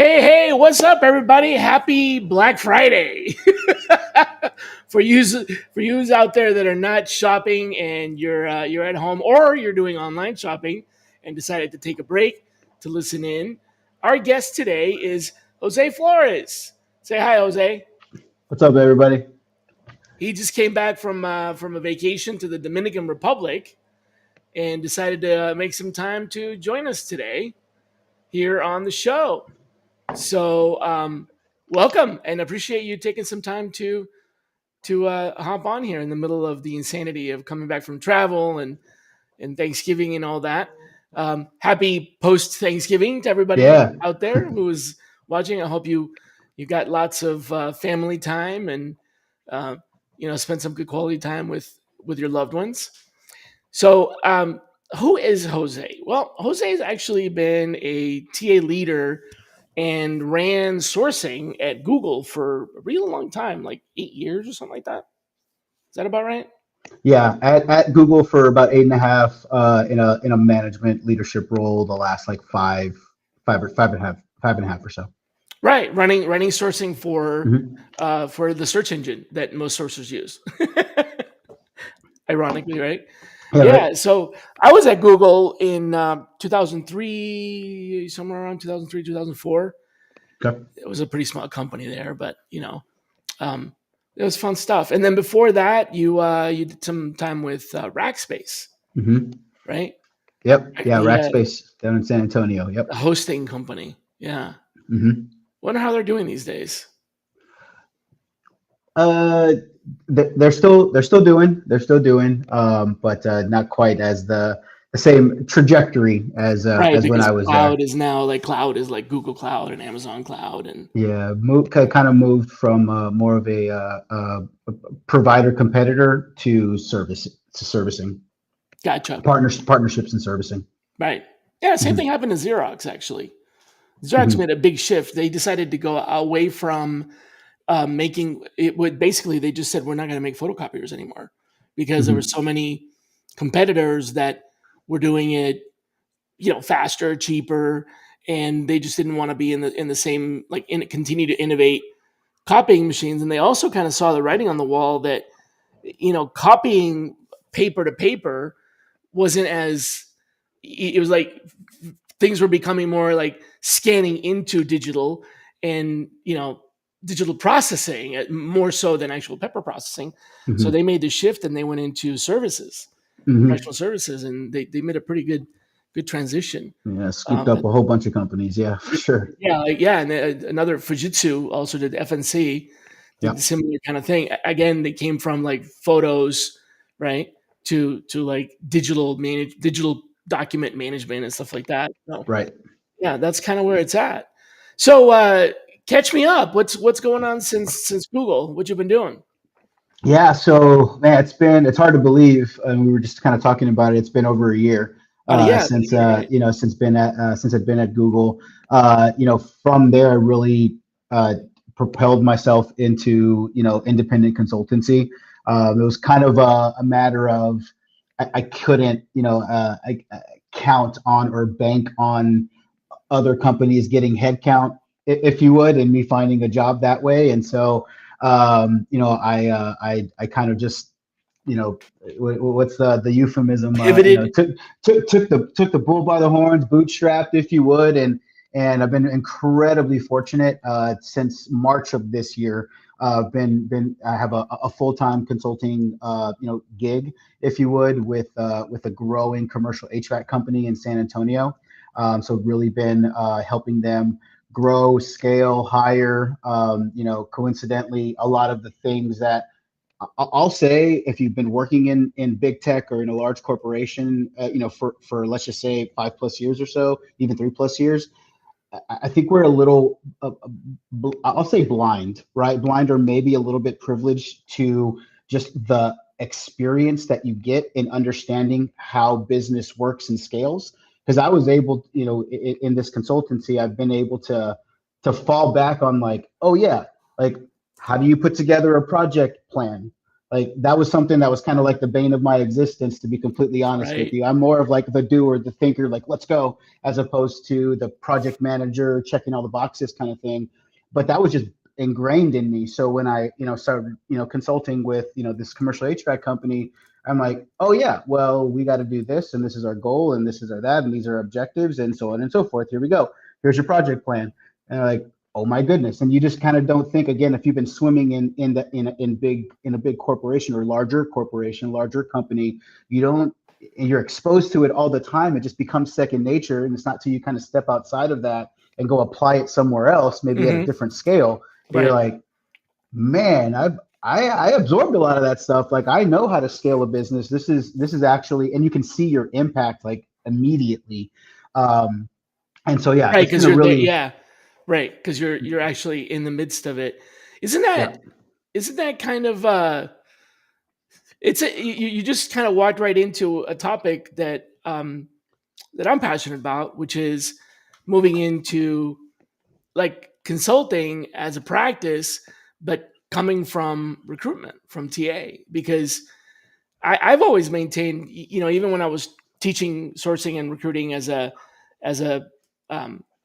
Hey, what's up, everybody? Happy Black Friday for you out there that are not shopping and you're at home or you're doing online shopping and decided to take a break to listen in. Our guest today is Jose Flores. Say hi, Jose. What's up, everybody? He just came back from a vacation to the Dominican Republic and decided to make some time to join us today here on the show. So, welcome and appreciate you taking some time to hop on here in the middle of the insanity of coming back from travel and Thanksgiving and all that. Happy post Thanksgiving to everybody Yeah, out there who is watching. I hope you got lots of family time and uh, spend some good quality time with your loved ones. So, who is Jose? Well, Jose has actually been a TA leader and ran sourcing at Google for a really long time, like 8 years or something like that. Is that about right? yeah. At Google for about 8.5, in a management leadership role. The last like five and a half, 5.5 or so. Right, running sourcing Hmm. for the search engine that most sources use. Ironically, right? Yeah, right. Yeah. So I was at Google in 2003, somewhere around 2003, 2004. Okay. It was a pretty small company there, but um, it was fun stuff. And then before that, you did some time with Rackspace, Hmm. right? Yep. Yeah. The Rackspace down in San Antonio. Yep. hosting company. Yeah. Hmm. Wonder how they're doing these days. Uh, they're still doing, but not quite as the same trajectory Right, as when because I was there. cloud is like Google Cloud and Amazon Cloud and Yeah, kind of moved from more of a provider competitor to servicing gotcha. partnerships and servicing. Right. Yeah, same thing Hmm. happened to Xerox actually. Xerox Hmm. made a big shift. They decided to go away from making it would basically they just said we're not going to make photocopiers anymore because there were Hmm. so many competitors that were doing it faster, cheaper, and they just didn't want to be in the same continue to innovate copying machines. And they also kind of saw the writing on the wall that copying paper to paper wasn't as it was like things were becoming more like scanning into digital and digital processing more so than actual pepper processing. So Hmm. they made the shift and they went into services, Hmm. professional services, and they made a pretty good transition. Yeah, scooped Um, up a whole bunch of companies. Yeah, for sure. yeah, and another Fujitsu also did FNC, did the Yeah, similar kind of thing. Again, they came from like photos, right, to like digital document management and stuff like that. So right. yeah, that's kind of where it's at. So catch me up. What's going on since Google? What you been doing? Yeah, so man, it's hard to believe, and we were just kind of talking about it. It's been over a year Yeah, been since a year, right? since I've been at Google. From there, I really propelled myself into independent consultancy. It was kind of a matter of I couldn't I count on or bank on other companies getting headcount, if you would, and me finding a job that way. And so, I kind of just, what's the euphemism? Pivoted. Took the bull by the horns, bootstrapped, if you would, and I've been incredibly fortunate since March of this year. Been I have a full time consulting gig, if you would, with a growing commercial HVAC company in San Antonio. So really been helping them grow, scale, hire. Coincidentally, a lot of the things that I'll say, if you've been working in big tech or in a large corporation, for let's just say 5+ years or so, even 3+ years, I think we're a little, I'll say blind, right? Blind or maybe a little bit privileged to just the experience that you get in understanding how business works and scales. Because I was able, in this consultancy, I've been able to fall back on like, oh yeah, like how do you put together a project plan? Like that was something that was kind of like the bane of my existence, to be completely honest with Right. you. I'm more of like the doer, the thinker, like let's go, as opposed to the project manager checking all the boxes kind of thing. But that was just ingrained in me. So when I, started, consulting with, this commercial HVAC company, I'm like, oh yeah, well, we got to do this, and this is our goal, and this is our that, and these are our objectives, and so on and so forth. Here we go. Here's your project plan. And like, oh my goodness. And you just kind of don't think, again, if you've been swimming in a big corporation or larger corporation, larger company, you don't, and you're exposed to it all the time. It just becomes second nature. And it's not till you kind of step outside of that and go apply it somewhere else, maybe at a Mm-hmm. different scale, that you're Right. like, man, I absorbed a lot of that stuff. Like I know how to scale a business. This is actually, and you can see your impact like immediately. Um, and so yeah, Right. it's been Because a you're there. really, Yeah. Right. Because you're actually in the midst of it. Isn't yeah. that isn't that kind of it's a you just kind of walked right into a topic that I'm passionate about, which is moving into like consulting as a practice, but coming from recruitment, from TA, because I've always maintained, even when I was teaching sourcing and recruiting as a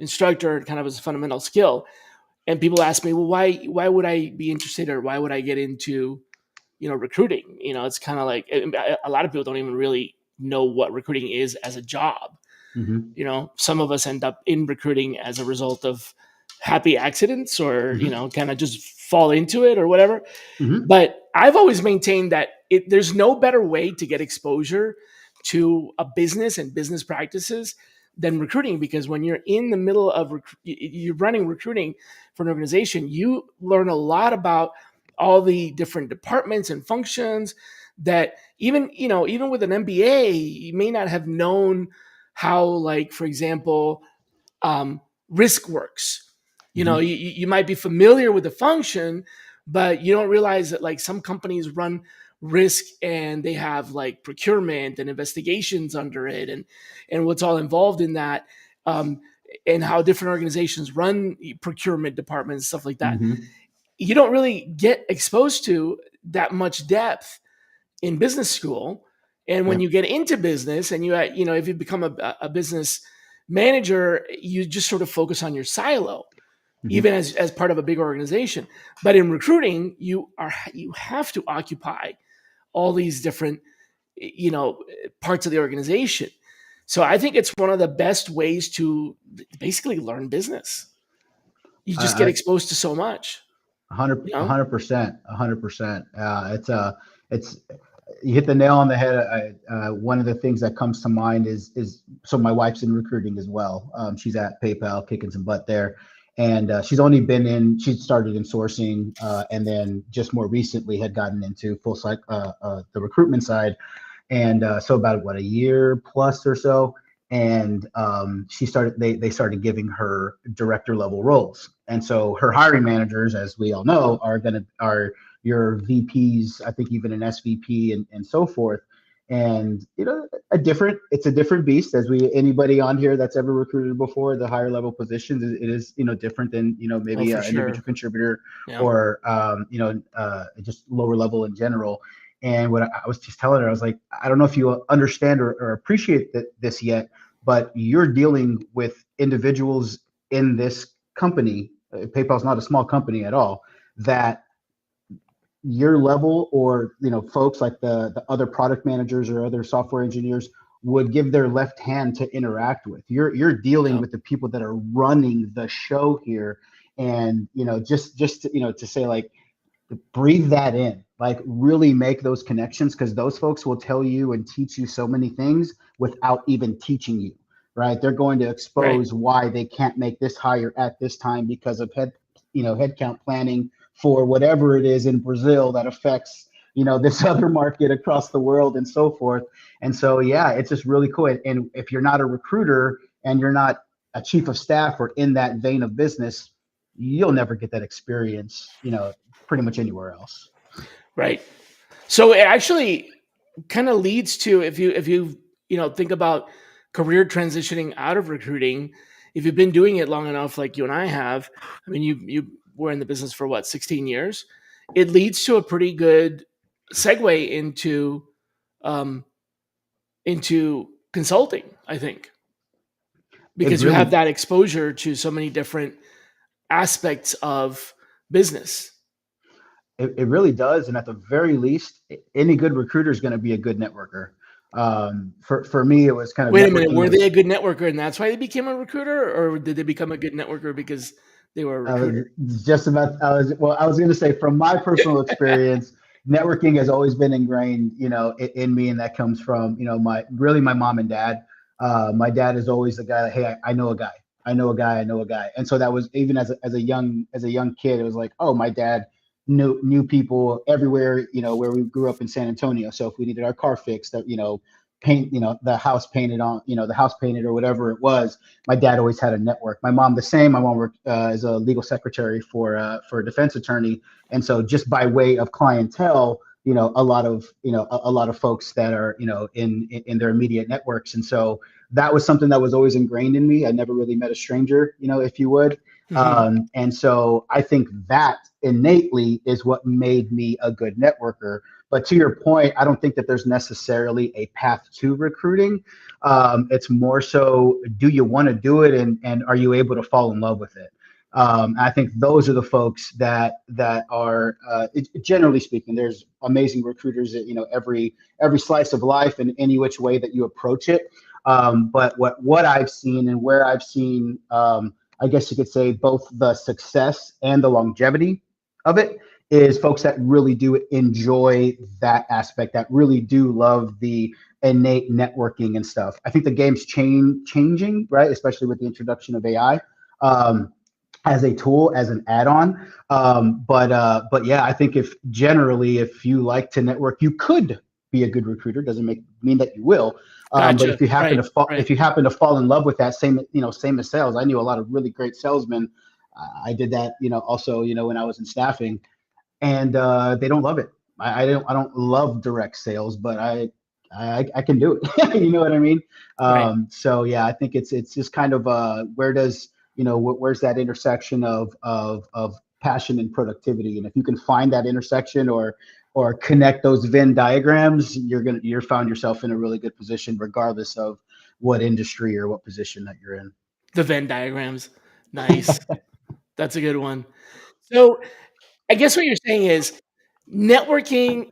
instructor, kind of as a fundamental skill, and people ask me, well, why would I be interested, or why would I get into recruiting? It's kind of like a lot of people don't even really know what recruiting is as a job. Hmm. Some of us end up in recruiting as a result of happy accidents, or Hmm. kind of just fall into it or whatever. Hmm. But I've always maintained that there's no better way to get exposure to a business and business practices than recruiting, because when you're in the middle of you're running recruiting for an organization, you learn a lot about all the different departments and functions that even with an MBA you may not have known how, like, for example, risk works. Hmm. You might be familiar with the function, but you don't realize that, like, some companies run risk and they have like procurement and investigations under it, and what's all involved in that, um, and how different organizations run procurement departments, stuff like that. Hmm. You don't really get exposed to that much depth in business school. And when Yeah. you get into business and if you become a business manager, you just sort of focus on your silo, Hmm. even as part of a big organization. But in recruiting, you have to occupy all these different, you know, parts of the organization. So I think it's one of the best ways to basically learn business. You just get I exposed to so much, hundred, you know? 100%, 100%. It's you hit the nail on the head. One of the things that comes to mind is so my wife's in recruiting as well. She's at PayPal, kicking some butt there, and she's only been in. She started in sourcing, and then just more recently had gotten into full cycle, the recruitment side, and so about what, a year plus or so. And she started they started giving her director level roles, and so her hiring managers, as we all know, are your VPs, I think even an SVP, and so forth. And it's a different beast, as we anybody on here that's ever recruited before. The higher level positions, it is different than Oh, maybe for an individual sure. contributor, Yeah. or just lower level in general. And what I was just telling her, I was like, I don't know if you understand or appreciate this yet, but you're dealing with individuals in this company. PayPal's not a small company at all. That your level, or folks like the other product managers or other software engineers would give their left hand to interact with. You're dealing Yeah. with the people that are running the show here. And just to say, like, breathe that in, like really make those connections, because those folks will tell you and teach you so many things without even teaching you. Right, they're going to Right. expose why they can't make this hire at this time because of headcount planning for whatever it is in Brazil that affects this other market across the world, and so forth. And so yeah, it's just really cool. And if you're not a recruiter and you're not a chief of staff or in that vein of business, you'll never get that experience pretty much anywhere else. Right. So it actually kind of leads to, if you think about career transitioning out of recruiting, if you've been doing it long enough, like you and I have. I mean, you were in the business for what, 16 years. It leads to a pretty good segue um, into consulting, I think, It because you have really that exposure to so many different aspects of business. it really does, and at the very least, any good recruiter is going to be a good networker. For me, it was kind of Wait a minute, networking were they a was good networker and that's why they became a recruiter, or did they become a good networker because they were a I was recruiter? just about. I was going to say from my personal experience, networking has always been ingrained, in me, and that comes from, my mom and dad. My dad is always the guy that, hey, I know a guy, I know a guy, and so that was even as a young kid, it was like, oh, my dad knew people everywhere, where we grew up in San Antonio. So if we needed our car fixed, that paint, the house painted on, the house painted or whatever it was, my dad always had a network. My mom the same. My mom worked as a legal secretary for a defense attorney, and so just by way of clientele, a lot of folks that are in their immediate networks, and so that was something that was always ingrained in me. I never really met a stranger, if you would. Mhm. And so I think that innately is what made me a good networker. But to your point, I don't think that there's necessarily a path to recruiting. It's more so, do you want to do it, and are you able to fall in love with it? I think those are the folks that are generally speaking. There's amazing recruiters at every slice of life and any which way that you approach it. But what I've seen and where I've seen, I guess you could say, both the success and the longevity of it is folks that really do enjoy that aspect, that really do love the innate networking and stuff. I think the game's changing, right? Especially with the introduction of AI. As a tool, as an add-on. But yeah, I think if you like to network, you could be a good recruiter. Doesn't mean that you will. But Gotcha. Right. if Right. you happen to fall in love with that same as sales, I knew a lot of really great salesmen. I did that, also, when I was in staffing, and they don't love it. I don't love direct sales, but I can do it. You know what I mean? Right. So yeah, I think it's just kind of where's that intersection of passion and productivity, and if you can find that intersection or connect those Venn diagrams, you're found yourself in a really good position, regardless of what industry or what position that you're in. The Venn diagrams. Nice. That's a good one. So I guess what you're saying is networking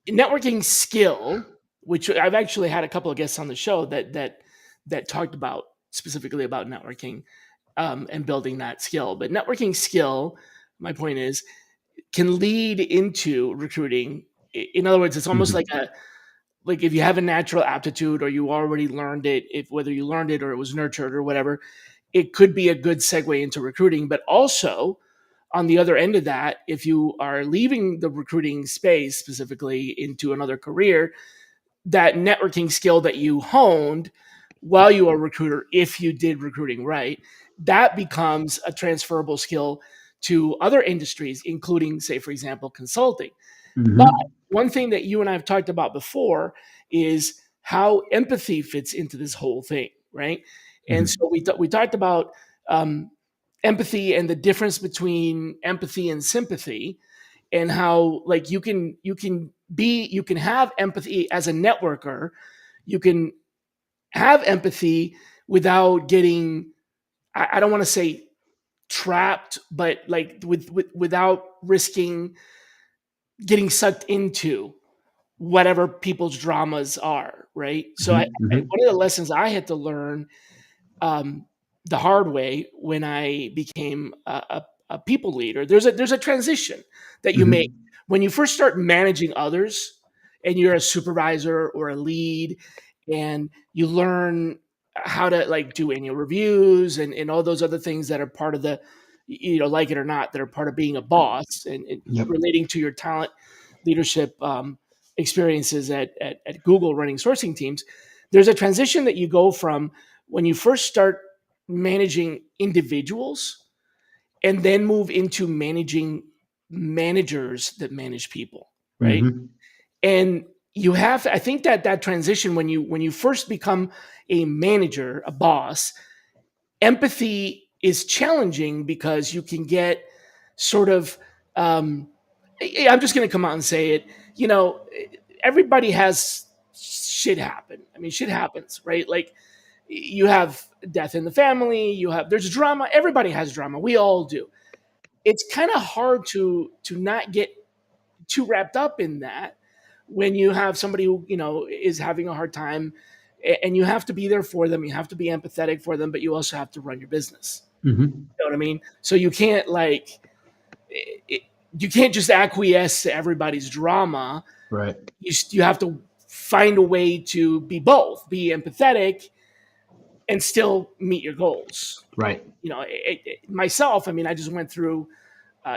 networking skill, which I've actually had a couple of guests on the show that talked about specifically about networking and building that skill. But networking skill, my point is, can lead into recruiting. In other words, it's almost Hmm. like if you have a natural aptitude or you already learned it, if whether you learned it or it was nurtured or whatever, it could be a good segue into recruiting. But also on the other end of that, if you are leaving the recruiting space specifically into another career, that networking skill that you honed while you were a recruiter, if you did recruiting right, that becomes a transferable skill to other industries, including, say, for example, consulting. But Hmm. one thing that you and I have talked about before is how empathy fits into this whole thing, right? And Hmm. so we talked about um, empathy and the difference between empathy and sympathy, and how like you can have empathy as a networker, you can have empathy without getting I don't want to say trapped, but like without risking getting sucked into whatever people's dramas are, right? So Hmm. Hmm. one of the lessons I had to learn um, the hard way when I became a people leader. There's a transition that you make Hmm. when you first start managing others, and you're a supervisor or a lead, and you learn how to like do annual reviews and all those other things that are part of the like it or not, that are part of being a boss and Yep. relating to your talent leadership experiences at Google running sourcing teams. There's a transition that you go from when you first start managing individuals and then move into managing managers that manage people, right? Hmm. And you have I think that that transition when you first become a manager, a boss, empathy is challenging because you can get sort of um, I'm just going to come out and say it. You know, everybody has shit happen. I mean, shit happens, right? Like you have death in the family, there's drama. Everybody has drama. We all do. It's kind of hard to not get too wrapped up in that when you have somebody who, is having a hard time, and you have to be there for them. You have to be empathetic for them, but you also have to run your business. Hmm. You know what I mean? So you can't it, you can't just acquiesce to everybody's drama. Right. You have to find a way to be both, be empathetic and still meet your goals. Right. Myself, I mean, I just went through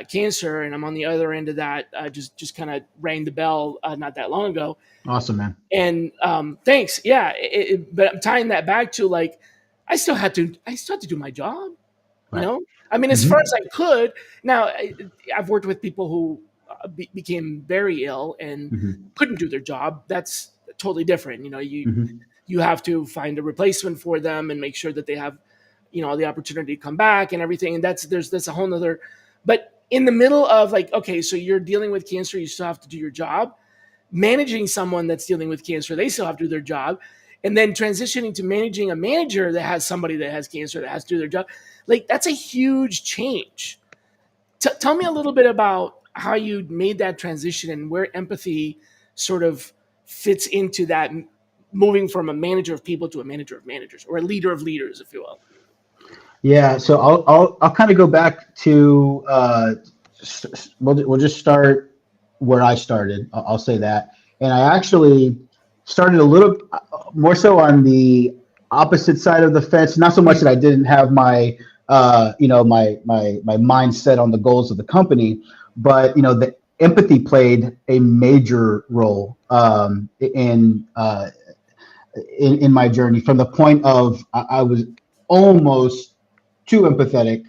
cancer, and I'm on the other end of that. Just kind of rang the bell not that long ago. Awesome, man. And thanks, yeah. But I'm tying that back to like, I still had to do my job. You Right. know, I mean, as far as Hmm. I could. Now, I've worked with people who became very ill and Hmm. couldn't do their job. That's totally different. Hmm. You have to find a replacement for them and make sure that they have, the opportunity to come back and everything. And that's a whole nother. But in the middle of like, okay, so you're dealing with cancer, you still have to do your job. Managing someone that's dealing with cancer, they still have to do their job. And then transitioning to managing a manager that has somebody that has cancer that has to do their job, like that's a huge change. Tell me a little bit about how you made that transition and where empathy sort of fits into that, moving from a manager of people to a manager of managers, or a leader of leaders, if you will. Yeah. So I'll kind of go back to we'll just start where I started. I'll say that, and I actually started a little more so on the opposite side of the fence. Not so much that I didn't have my my mindset on the goals of the company, but the empathy played a major role in my journey, from the point of I was almost too empathetic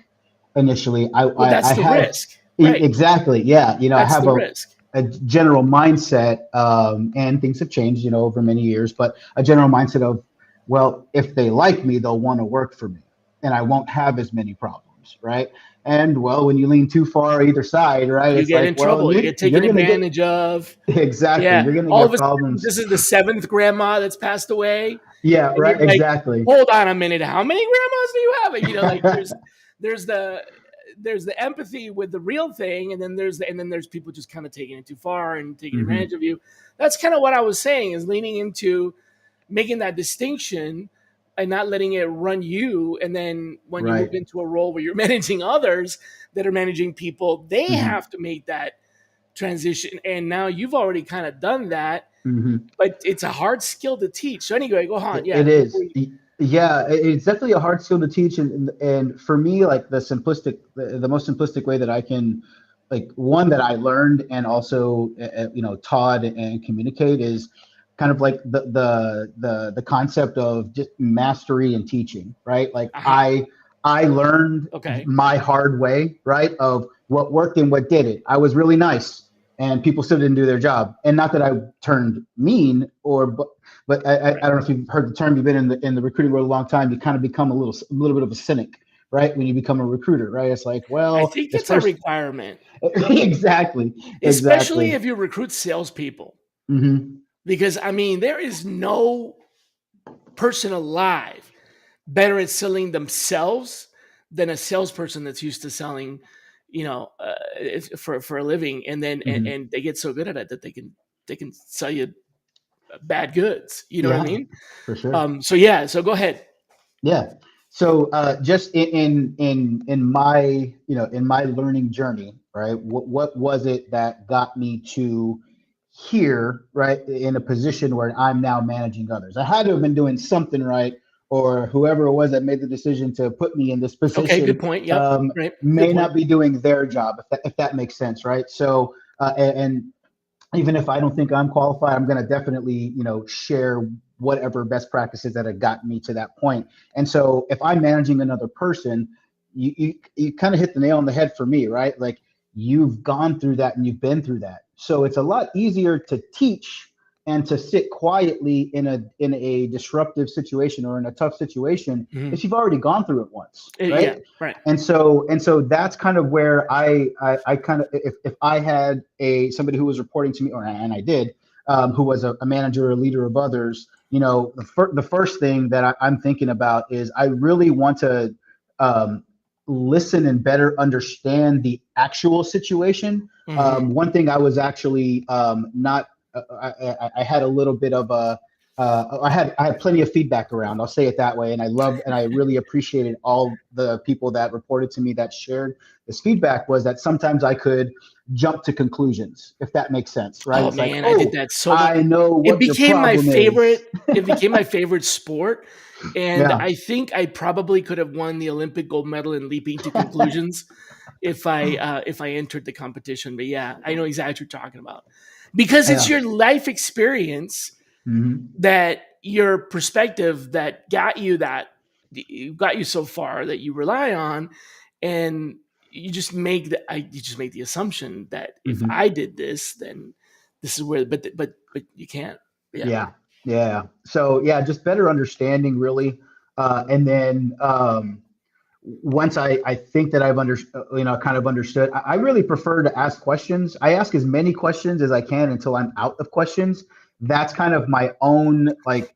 initially. Well, I that's the had risk, right? exactly, yeah. I That's have the risk. a general mindset, and things have changed, over many years, but a general mindset of, well, if they like me, they'll want to work for me, and I won't have as many problems, right? And well, when you lean too far either side, right, You it's get like, in well, trouble. You get you're taken gonna get advantage of. exactly, Yeah. you're gonna All of get a sudden, problems. this is the seventh grandma that's passed away, Yeah, and right, you're like, exactly. hold on a minute, how many grandmas do you have? And, like there's the there's the empathy with the real thing, and then there's people just kind of taking it too far and taking advantage Hmm. of you. That's kind of what I was saying, is leaning into making that distinction and not letting it run you. And then when you move Right. into a role where you're managing others that are managing people, they Hmm. have to make that transition. And now you've already kind of done that, Hmm. but it's a hard skill to teach. So anyway, go on. Yeah. It is. Yeah, it's definitely a hard skill to teach, and for me, like the most simplistic way that I can, like, one that I learned and also taught and communicate is kind of like the concept of just mastery and teaching, right? Like Uh-huh. I learned Okay. my hard way, right, of what worked and what didn't. I was really nice, and people still didn't do their job, and not that I turned mean, but I Right. don't know if you've heard the term. You've been in the recruiting world a long time. You kind of become a little bit of a cynic, right? When you become a recruiter, right? It's like, I well, think this it's a person, requirement, exactly, especially exactly. if you recruit salespeople, Hmm. because I mean, there is no person alive better at selling themselves than a salesperson that's used to selling, for a living, and then Hmm. and they get so good at it that they can sell you bad goods. You know what I Yeah, mean? for sure. So yeah. So go ahead. Yeah. So just in my in my learning journey, right? What was it that got me to here, right, in a position where I'm now managing others? I had to have been doing something right, or whoever it was that made the decision to put me in this Okay. Good position point. Yep. Right. Good may point. not be doing their job, if that makes sense, right? So and even if I don't think I'm qualified, I'm going to definitely, share whatever best practices that have gotten me to that point. And so if I'm managing another person, you kind of hit the nail on the head for me, right? Like, you've gone through that and you've been through that. So it's a lot easier to teach and to sit quietly in a disruptive situation or in a tough situation Mhm. if you've already gone through it once, Yeah, right? right. And so that's kind of where I kind of, if I had a somebody who was reporting to me, or and I did, who was a manager or leader of others, the first thing that I'm thinking about is I really want to um, listen and better understand the actual situation. Mhm. One thing I was actually not, I had a little bit of a, I had plenty of feedback around. I'll say it that way, and I really appreciated all the people that reported to me that shared this feedback. Was that sometimes I could jump to conclusions, if that makes sense, right? Oh It's like, man, I did oh, that so much. I know It what your became my problem favorite. is. It became my favorite sport, and Yeah. I think I probably could have won the Olympic gold medal in leaping to conclusions if I entered the competition. But yeah, I know exactly what you're talking about because it's Yeah. your life experience, Hmm. that your perspective that got you so far that you rely on, and you just make the assumption that if Hmm. I did this, then this is where, but you can't. Yeah. Yeah. Yeah. So yeah, just better understanding really. And then once I think that I've kind of understood, I really prefer to ask questions. I ask as many questions as I can until I'm out of questions. That's kind of my own like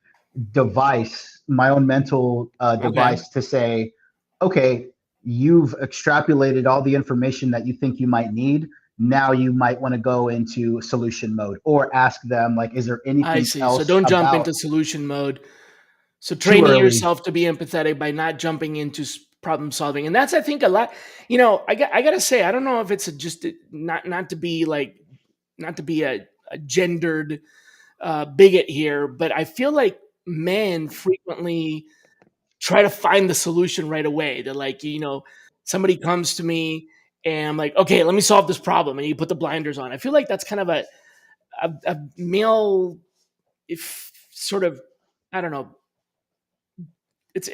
device, my own mental Okay. device to say, okay, you've extrapolated all the information that you think you might need. Now you might want to go into solution mode or ask them, like, is there I anything see. So else don't jump about into solution mode. So too training early? yourself to be empathetic by not jumping into problem solving, and that's, I think, a lot. I gotta say, I don't know if it's not to be like, not to be a gendered bigot here, but I feel like men frequently try to find the solution right away. They're like, somebody comes to me and I'm like, okay, let me solve this problem, and you put the blinders on. I feel like that's kind of a male, if sort of, I don't know, it's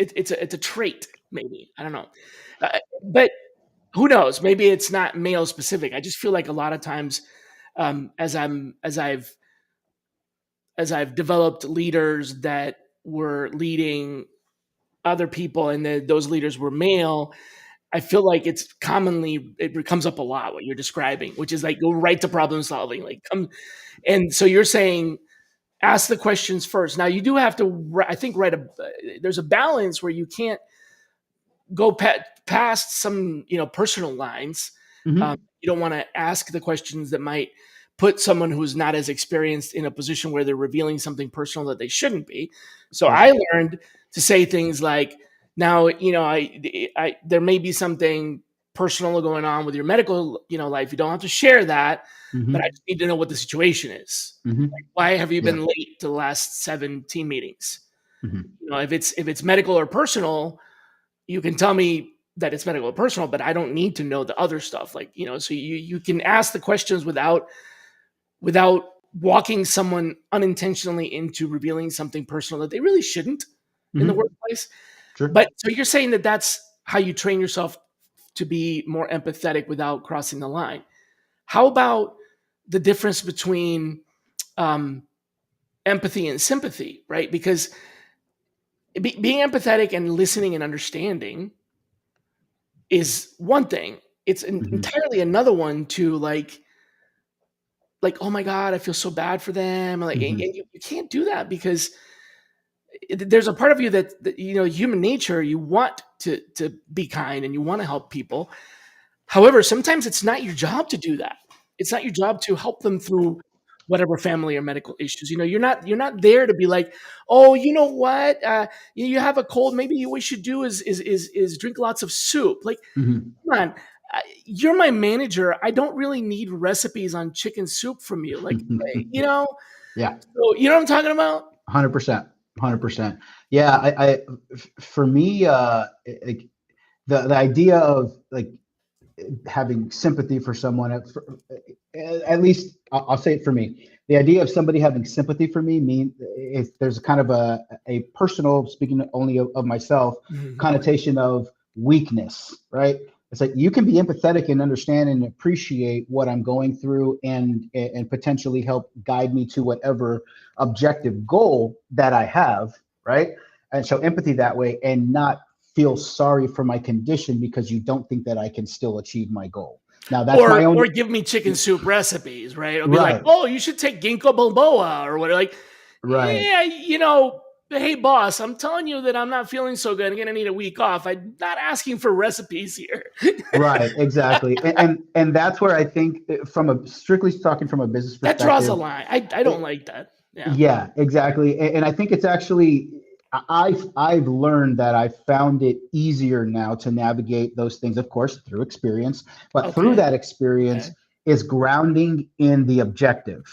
a trait, maybe, I don't know, but who knows? Maybe it's not male specific. I just feel like a lot of times, as I've developed leaders that were leading other people, and those leaders were male, I feel like it comes up a lot what you're describing, which is like go right to problem solving, like come. And so you're saying ask the questions first. Now you do have to, I think, there's a balance where you can't go past some personal lines. Hmm. You don't want to ask the questions that might put someone who's not as experienced in a position where they're revealing something personal that they shouldn't be. So Sure. I learned to say things like, now, there may be something personal going on with your medical life. You don't have to share that, but I Hmm. just need to know what the situation is. Hmm. Why have you Yeah. been late to the last 7 team meetings? Hmm. If it's medical or personal, you can tell me that it's medical or personal, but I don't need to know the other stuff. Like, so you can ask the questions without walking someone unintentionally into revealing something personal that they really shouldn't in the Hmm. workplace. Sure. But so you're saying that that's how you train yourself to be more empathetic without crossing the line. How about the difference between um, empathy and sympathy, right? Because being empathetic and listening and understanding is one thing. It's Hmm. entirely another one to like, oh my god, I feel so bad for them. Like, and Hmm. you can't do that because there's a part of you that human nature. You want to be kind and you want to help people. However, sometimes it's not your job to do that. It's not your job to help them through whatever family or medical issues. You're not there to be like, oh, you know what? You have a cold. Maybe what you should do is drink lots of soup. Like, Hmm. come on, you're my manager. I don't really need recipes on chicken soup from you. Like, Yeah. so you know what I'm talking about? 100%. 100%. Yeah. For me, like the idea of like having sympathy for someone, at least I'll say it for me. The idea of somebody having sympathy for me mean if there's kind of a personal, speaking only of myself, Mhm. connotation of weakness, right? It's like you can be empathetic and understand and appreciate what I'm going through, and potentially help guide me to whatever objective goal that I have, right? And show empathy that way, and not feel sorry for my condition because you don't think that I can still achieve my goal. Now that's my Or own. give me chicken soup recipes, right? I'll be like, Right, oh, you should take ginkgo biloba or what. Like, right. yeah, you know, hey boss, I'm telling you that I'm not feeling so good. I'm gonna need a week off. I'm not asking for recipes here. Right, exactly, and that's where I think, from a strictly talking from a business That draws a perspective, line. I don't it, like that. Yeah. yeah, exactly, and I think it's actually, I've learned that I found it easier now to navigate those things, of course, through experience, but through Okay. that experience Okay. is grounding in the objective,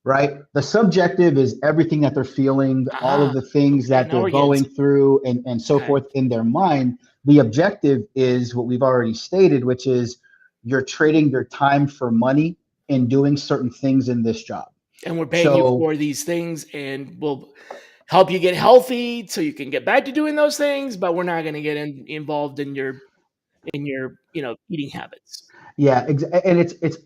right? The subjective is everything that they're feeling, all of Ah. the things Okay. that Now they're we're getting going some. through, and so Okay. forth in their mind. The objective is what we've already stated, which is you're trading your time for money in doing certain things in this job. And we're paying you So for these things, and we'll help you get healthy so you can get back to doing those things. But we're not going to get involved in your eating habits. yeah, and it's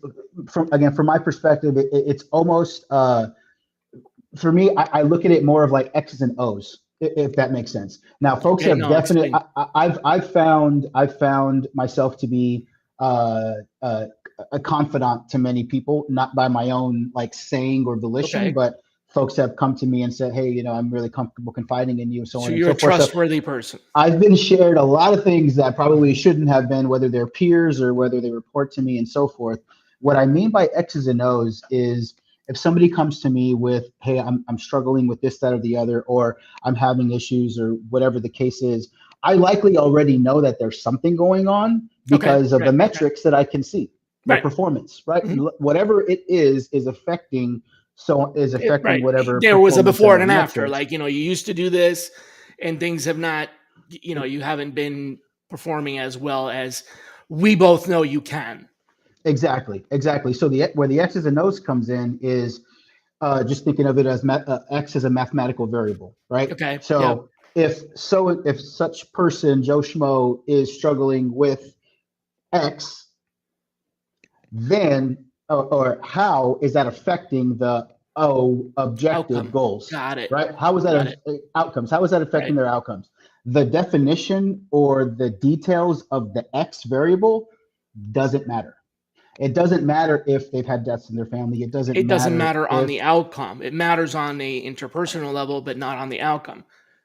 from, again, from my perspective, it's almost, for me, I look at it more of like X's and O's, if that makes sense. Now, folks Okay. have No, definite. explain. I've found myself to be, a confidant to many people, not by my own like saying or volition, Okay. but folks have come to me and said, "Hey, I'm really comfortable confiding in you," so So on and you're a so forth. So trustworthy person. I've been shared a lot of things that probably shouldn't have been, whether they're peers or whether they report to me and so forth. What I mean by X's and O's is, if somebody comes to me with, hey, I'm struggling with this, that, or the other, or I'm having issues, or whatever the case is, I likely already know that there's something going on Okay. because of the Right. Okay. metrics that I can see, their Right. performance, right? Mhm. Whatever it is affecting, so is affecting Right. whatever There was a performance before and and an after. metrics. Like, you used to do this and things have not, you haven't been performing as well as we both know you can. Exactly, exactly. So the where the X's and O's comes in is, just thinking of it as X as a mathematical variable, right? Okay. Yep. So if such person Joe Schmo is struggling with X, then, or how is that affecting the O objective Outcome. goals, Got it. right? How is Got that it. outcomes? How is that affecting Right. their outcomes? The definition or the details of the X variable doesn't matter. It doesn't matter if they've had deaths in their family. It doesn't It doesn't matter matter on if, the outcome. It matters on the interpersonal level, but not on the outcome.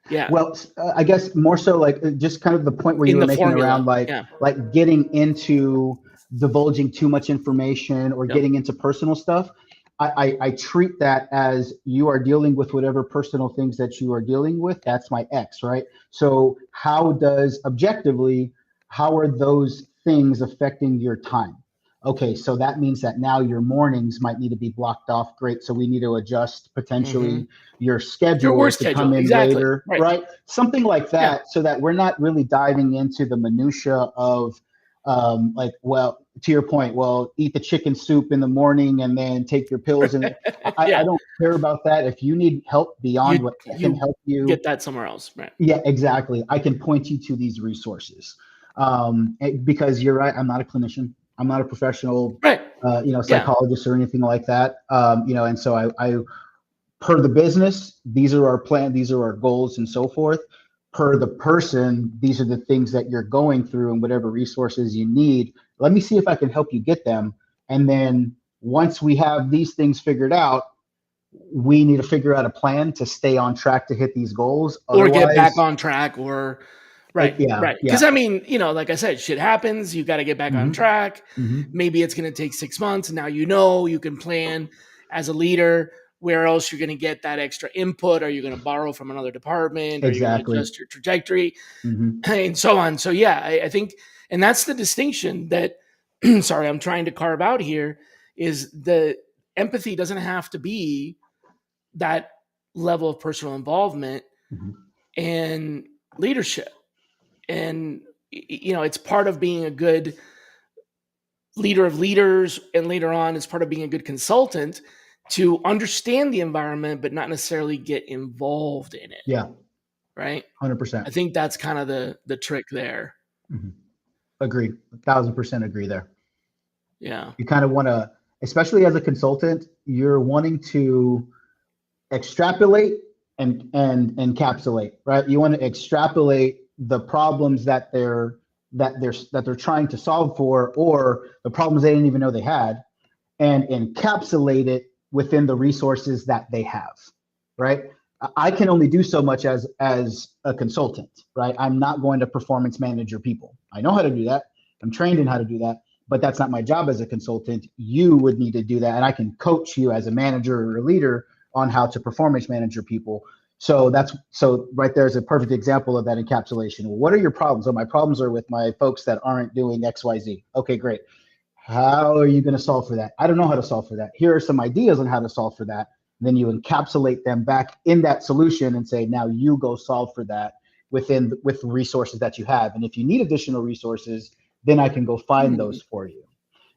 Yeah. well, I guess more so like, just kind of the point where you In were the making formula. around like Yeah. getting into divulging too much information or Yep. getting into personal stuff. I treat that as, you are dealing with whatever personal things that you are dealing with. Yep. That's my X, right? So how does objectively, how are those things affecting your time? Okay, so that means that now your mornings might need to be blocked off. Great. So we need to adjust Mm-hmm. potentially your Your schedule work to come schedule. in Exactly. later, Right. right? Something like Yeah. that, so that we're not really diving into the minutia of, like, well, to your point, well, eat the chicken soup in the morning and then take your pills. And I Yeah. don't care about that. If you need help beyond You what can you help you, get that somewhere else. Right. yeah, exactly. I can point you to these resources, because you're right. I'm not a clinician. I'm not a professional, Right. Yeah. psychologist or anything like that. And so I, per the business, these are our plan, these are our goals, and so forth. Per the person, these are the things that you're going through, and whatever resources you need. Let me see if I can help you get them. And then once we have these things figured out, we need to figure out a plan to stay on track to hit these goals. Or get back Otherwise, on track or right, yeah, right. Because yeah. I mean, like I said, shit happens. You got to get back on Hmm. track. Hmm. Maybe it's going to take 6 months. And now you can plan as a leader where else you're going to get that extra input. Are you going to borrow from another department? Are you going to Exactly. adjust your trajectory Hmm. and so on? So yeah, I think, and that's the distinction that sorry, I'm trying to carve out here is the empathy doesn't have to be that level of personal involvement Hmm. and leadership. And it's part of being a good leader of leaders, and later on it's part of being a good consultant to understand the environment but not necessarily get involved in it, Yeah, right? I 100%. think that's kind of the trick there. Hmm. Agree. 1,000% agree there. Yeah. You kind of want to, especially as a consultant, you're wanting to extrapolate and encapsulate, right? You want to extrapolate the problems that they're trying to solve for, or the problems they didn't even know they had, and encapsulate it within the resources that they have, right? I can only do so much as a consultant, right? I'm not going to performance manage your people. I know how to do that. I'm trained in how to do that, but that's not my job as a consultant. You would need to do that, and I can coach you as a manager or a leader on how to performance manage your people. So right there is a perfect example of that encapsulation. Well, what are your problems? Oh, my problems are with my folks that aren't doing XYZ. Okay, great. How are you going to solve for that? I don't know how to solve for that. Here are some ideas on how to solve for that. Then you encapsulate them back in that solution and say, now you go solve for that with the resources that you have. And if you need additional resources, then I can go find Hmm. those for you.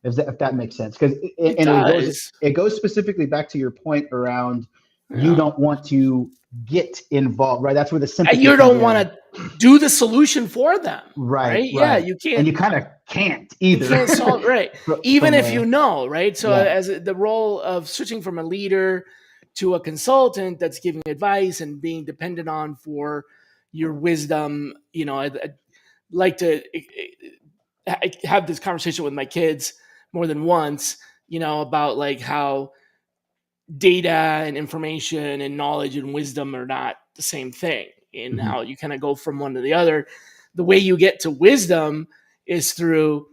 If that makes sense, because It and does. it goes specifically back to your point around you Yeah. don't want to get involved, right? That's where the sympathy You comes don't want in. to do the solution for them, Right, right? Yeah, right. you And can't. you kind of can't You either. can't solve, right. Even From if a you know, right? So Yeah. as the role of switching from a leader to a consultant that's giving advice and being dependent on for your wisdom, I like to have this conversation with my kids more than once, about like how data and information and knowledge and wisdom are not the same thing, and Hmm. how you kind of go from one to the other. The way you get to wisdom is through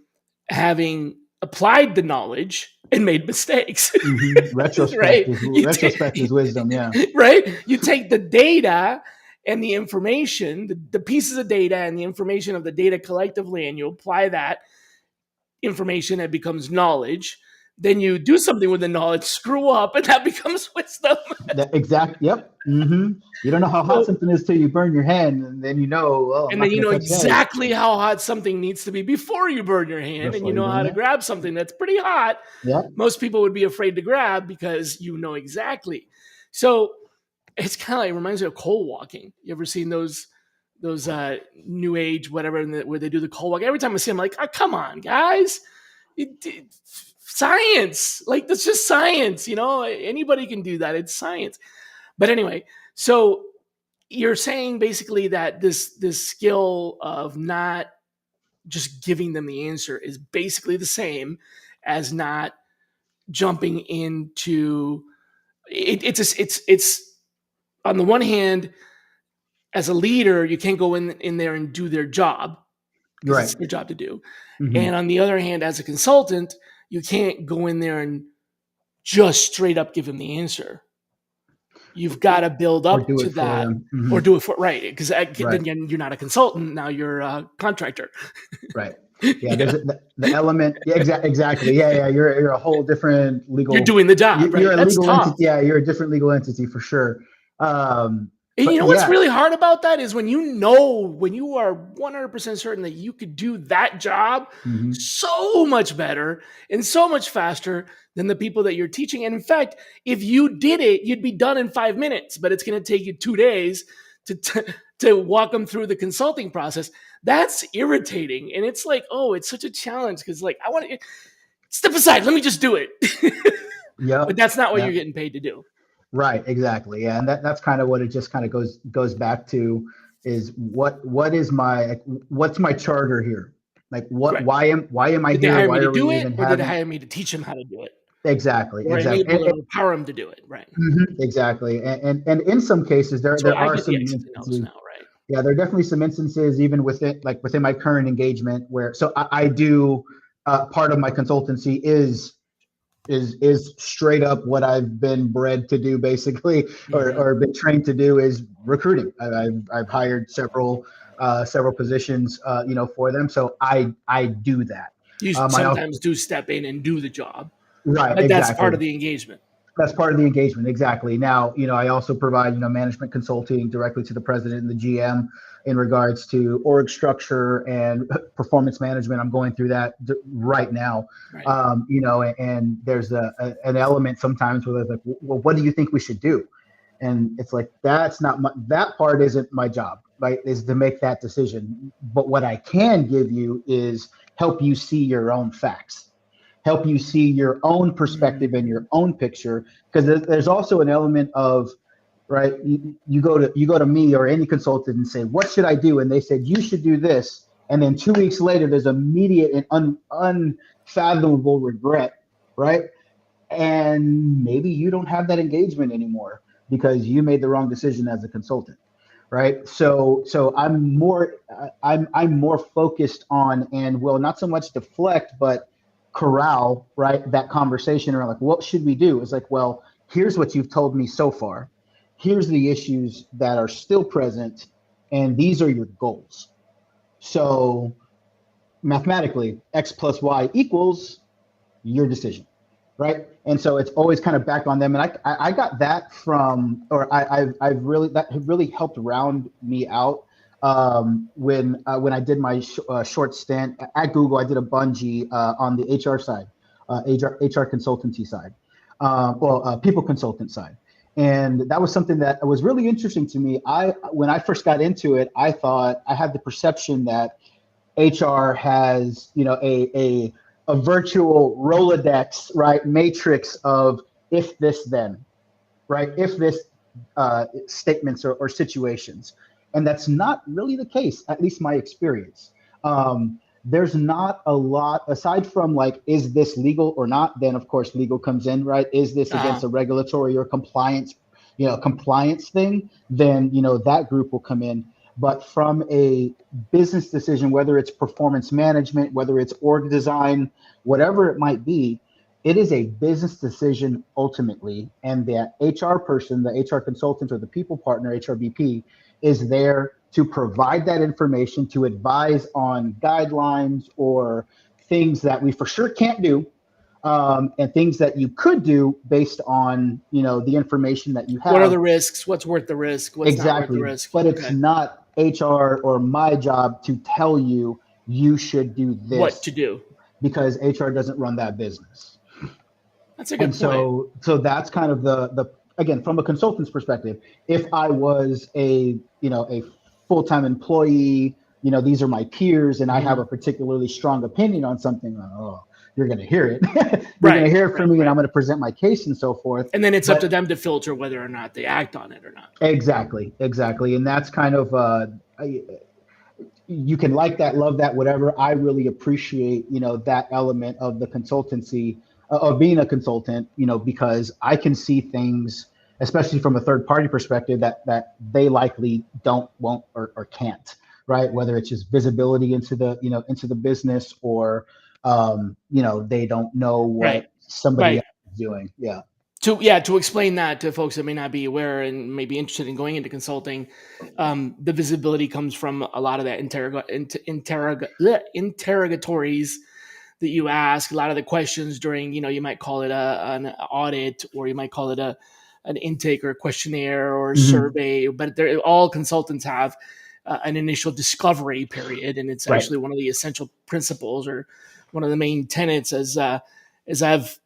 having applied the knowledge and made mistakes. Hmm. Right? Retrospect is wisdom. Yeah. Right? You take the data and the information, the pieces of data and the information of the data collectively, and you apply that information, it becomes knowledge. Then you do something with the knowledge, screw up, and that becomes wisdom. That exact. Yep. You don't know how hot So, something is till you burn your hand, and then you know, well, I'm and not then you going to know touch that exactly how hot something needs to be before you burn your hand, and you before you know burn how your to hand. grab something that's pretty hot. Yep. Most people would be afraid to grab because you know exactly. So it's kind of like, it reminds me of coal walking. You ever seen those new age whatever where they do the coal walk? Every time I see them, I'm like, oh, come on, guys. Science, like, that's just science. Anybody can do that. It's science. But anyway, so you're saying basically that this skill of not just giving them the answer is basically the same as not jumping into it. It's on the one hand, as a leader, you can't go in there and do their job You're because right. it's their job to do. Hmm. And on the other hand, as a consultant, you can't go in there and just straight up give them the answer. You've got to build Or up do to it for that, them. or do it for, right, because Right. then you're not a consultant, now you're a contractor. Right. Yeah. Yeah, The element. Yeah. Exactly. Yeah. Yeah. You're a whole different you're legal. doing the job, You're right? a That's legal entity. tough. Yeah. You're a different legal entity for sure. Um, And you but know what's yeah. really hard about that is when you are 100% certain that you could do that job Hmm. so much better and so much faster than the people that you're teaching. And in fact, if you did it, you'd be done in 5 minutes, but it's going to take you 2 days to walk them through the consulting process. That's irritating. And it's like, oh, it's such a challenge because, like, I want to step aside. Let me just do it. But Yep. that's not what you're Yep. getting paid to do. Right, exactly. Yeah, and that's kind of what it just kind of goes back to is what is my what's my charter here? Like what Right. why am I Did they here? hire me Why to are we do it, even or did they having hire me to teach them how to do it, exactly, or exactly. enable or empower them to do it? Right. Exactly. And in some cases So there I are get the some X's and O's instances. now, right? Yeah, there are definitely some instances even within my current engagement where so I do part of my consultancy is straight up what I've been bred to do, basically, Hmm. or been trained to do is recruiting. I've hired several positions, for them. So I do that. You I also sometimes do step in and do the job, right but that's part exactly. of the engagement. That's part of the engagement. Exactly. Now, I also provide, management consulting directly to the president and the GM in regards to org structure and performance management. I'm going through that right now. Right. And there's an element sometimes where there's like, well, what do you think we should do? And it's like, that part isn't my job. right, is to make that decision. But what I can give you is help you see your own facts, help you see your own perspective and your Mm. own picture. Because there's also an element of, right, you go to me or any consultant and say, what should I do? And they said, you should do this. And then 2 weeks later, there's immediate and unfathomable regret, right? And maybe you don't have that engagement anymore because you made the wrong decision as a consultant, right? So I'm more focused on, and will not so much deflect but corral, right, that conversation around, like, what should we do? It's like, well, here's what you've told me so far, here's the issues that are still present, and these are your goals. So mathematically, x plus y equals your decision, right? And so it's always kind of back on them. And I got that from, or I've really, that really helped round me out. When I did my short stint at Google, I did a bungee on the HR side, HR consultancy side, people consultant side. And that was something that was really interesting to me. When I first got into it, I thought, I had the perception that HR has, a virtual Rolodex, right, matrix of if this then, right, if this statements or situations, and that's not really the case. At least my experience. There's not a lot aside from, like, is this legal or not? Then of course legal comes in, right? Is this against Uh, a regulatory or compliance thing? Then that group will come in. But from a business decision, whether it's performance management, whether it's org design, whatever it might be, it is a business decision ultimately. And that HR person, the HR consultant or the people partner, HRBP, is there to provide that information, to advise on guidelines or things that we for sure can't do, and things that you could do based on the information that you what are have. the risks? What's worth the risk? What's not worth the Exactly. risk? But it's Okay. not HR or my job to tell you you should do What to this, do? because HR doesn't run that business. That's a And good point. so that's kind of the again, from a consultant's perspective. If I was a full-time employee, these are my peers, and I have Hmm. a particularly strong opinion on something. Oh, you're going to hear it. You're going Right, to hear it right, from me, and right. I'm going to present my case and so forth. And then it's up to But them to filter whether or not they act on it or not. exactly, and that's kind of you can like that, love that, whatever. I really appreciate, that element of the consultancy, of being a consultant, because I can see things, especially from a third party perspective, that they likely don't, won't, or can't, right? Whether it's just visibility into into the business, or, they don't know Right, what somebody right. else is doing. Yeah. To explain that to folks that may not be aware and may be interested in going into consulting, the visibility comes from a lot of that interrogatories that you ask, a lot of the questions during, you might call it an audit, or you might call it an intake or a questionnaire or a Hmm. survey. But all consultants have an initial discovery period, and it's Right. actually one of the essential principles, or one of the main tenets, as I've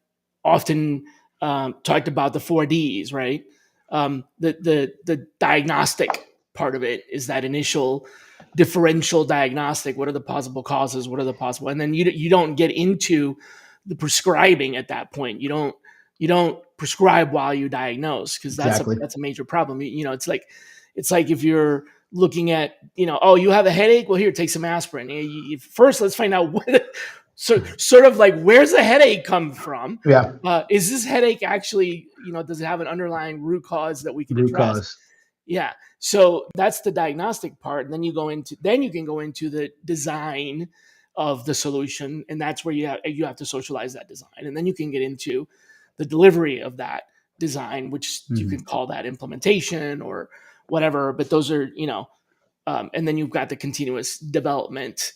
often talked about the 4Ds, right? The diagnostic part of it is that initial differential diagnostic. What are the possible causes? What are the possible? And then you don't get into the prescribing at that point. You don't prescribe while you diagnose, because that's a Exactly. that's a major problem. It's like if you're looking at, oh, you have a headache. Well, here, take some aspirin. First, let's find out so sort of like, where's the headache come from? Yeah. Is this headache actually, does it have an underlying root cause that we can Root address? cause. Yeah. So that's the diagnostic part. And then you can go into the design of the solution. And that's where you have to socialize that design. And then you can get into the delivery of that design, which you can Hmm. call that implementation or whatever. But those are, and then you've got the continuous development,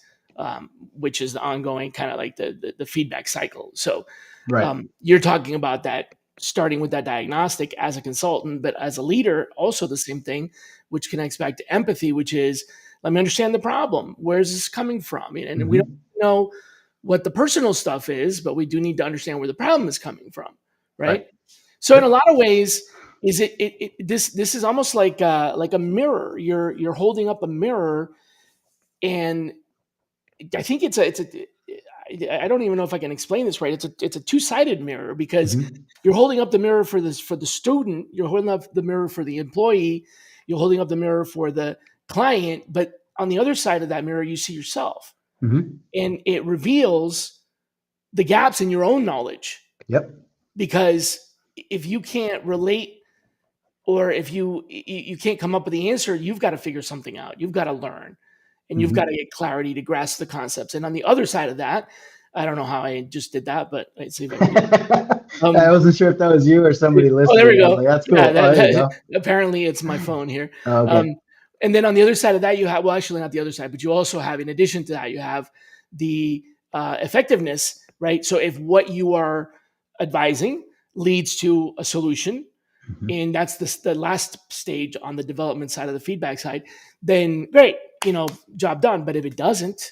which is the ongoing kind of like the feedback cycle. So Right. you're talking about that, starting with that diagnostic as a consultant, but as a leader, also the same thing, which connects back to empathy, which is, let me understand the problem. Where's this coming from? And we don't Hmm. know what the personal stuff is, but we do need to understand where the problem is coming from, Right. right? So in a Yep. lot of ways, is this is almost like a mirror. You're holding up a mirror, and I think it's a I don't even know if I can explain this right. It's a two-sided mirror because Mm-hmm. you're holding up the mirror for this for the student, you're holding up the mirror for the employee, you're holding up the mirror for the client, but on the other side of that mirror you see yourself. Mm-hmm. And it reveals the gaps in your own knowledge Yep. because if you can't relate or if you can't come up with the answer, you've got to figure something out. You've got to learn and you've got Mm-hmm. to get clarity to grasp the concepts. And on the other side of that, I don't know how I just did that, but let's see if I can do it. I wasn't sure if that was you or somebody Oh, there we listening. I was go. like, that's Yeah, cool. Oh, there you go. apparently it's my phone here. Um, Okay. and then on the other side of that, you have, well, actually not the other side, but you also have, in addition to that, you have the effectiveness, right? So if what you are advising leads to a solution, Mm-hmm. and that's the last stage on the development side of the feedback side, then great, job done. But if it doesn't,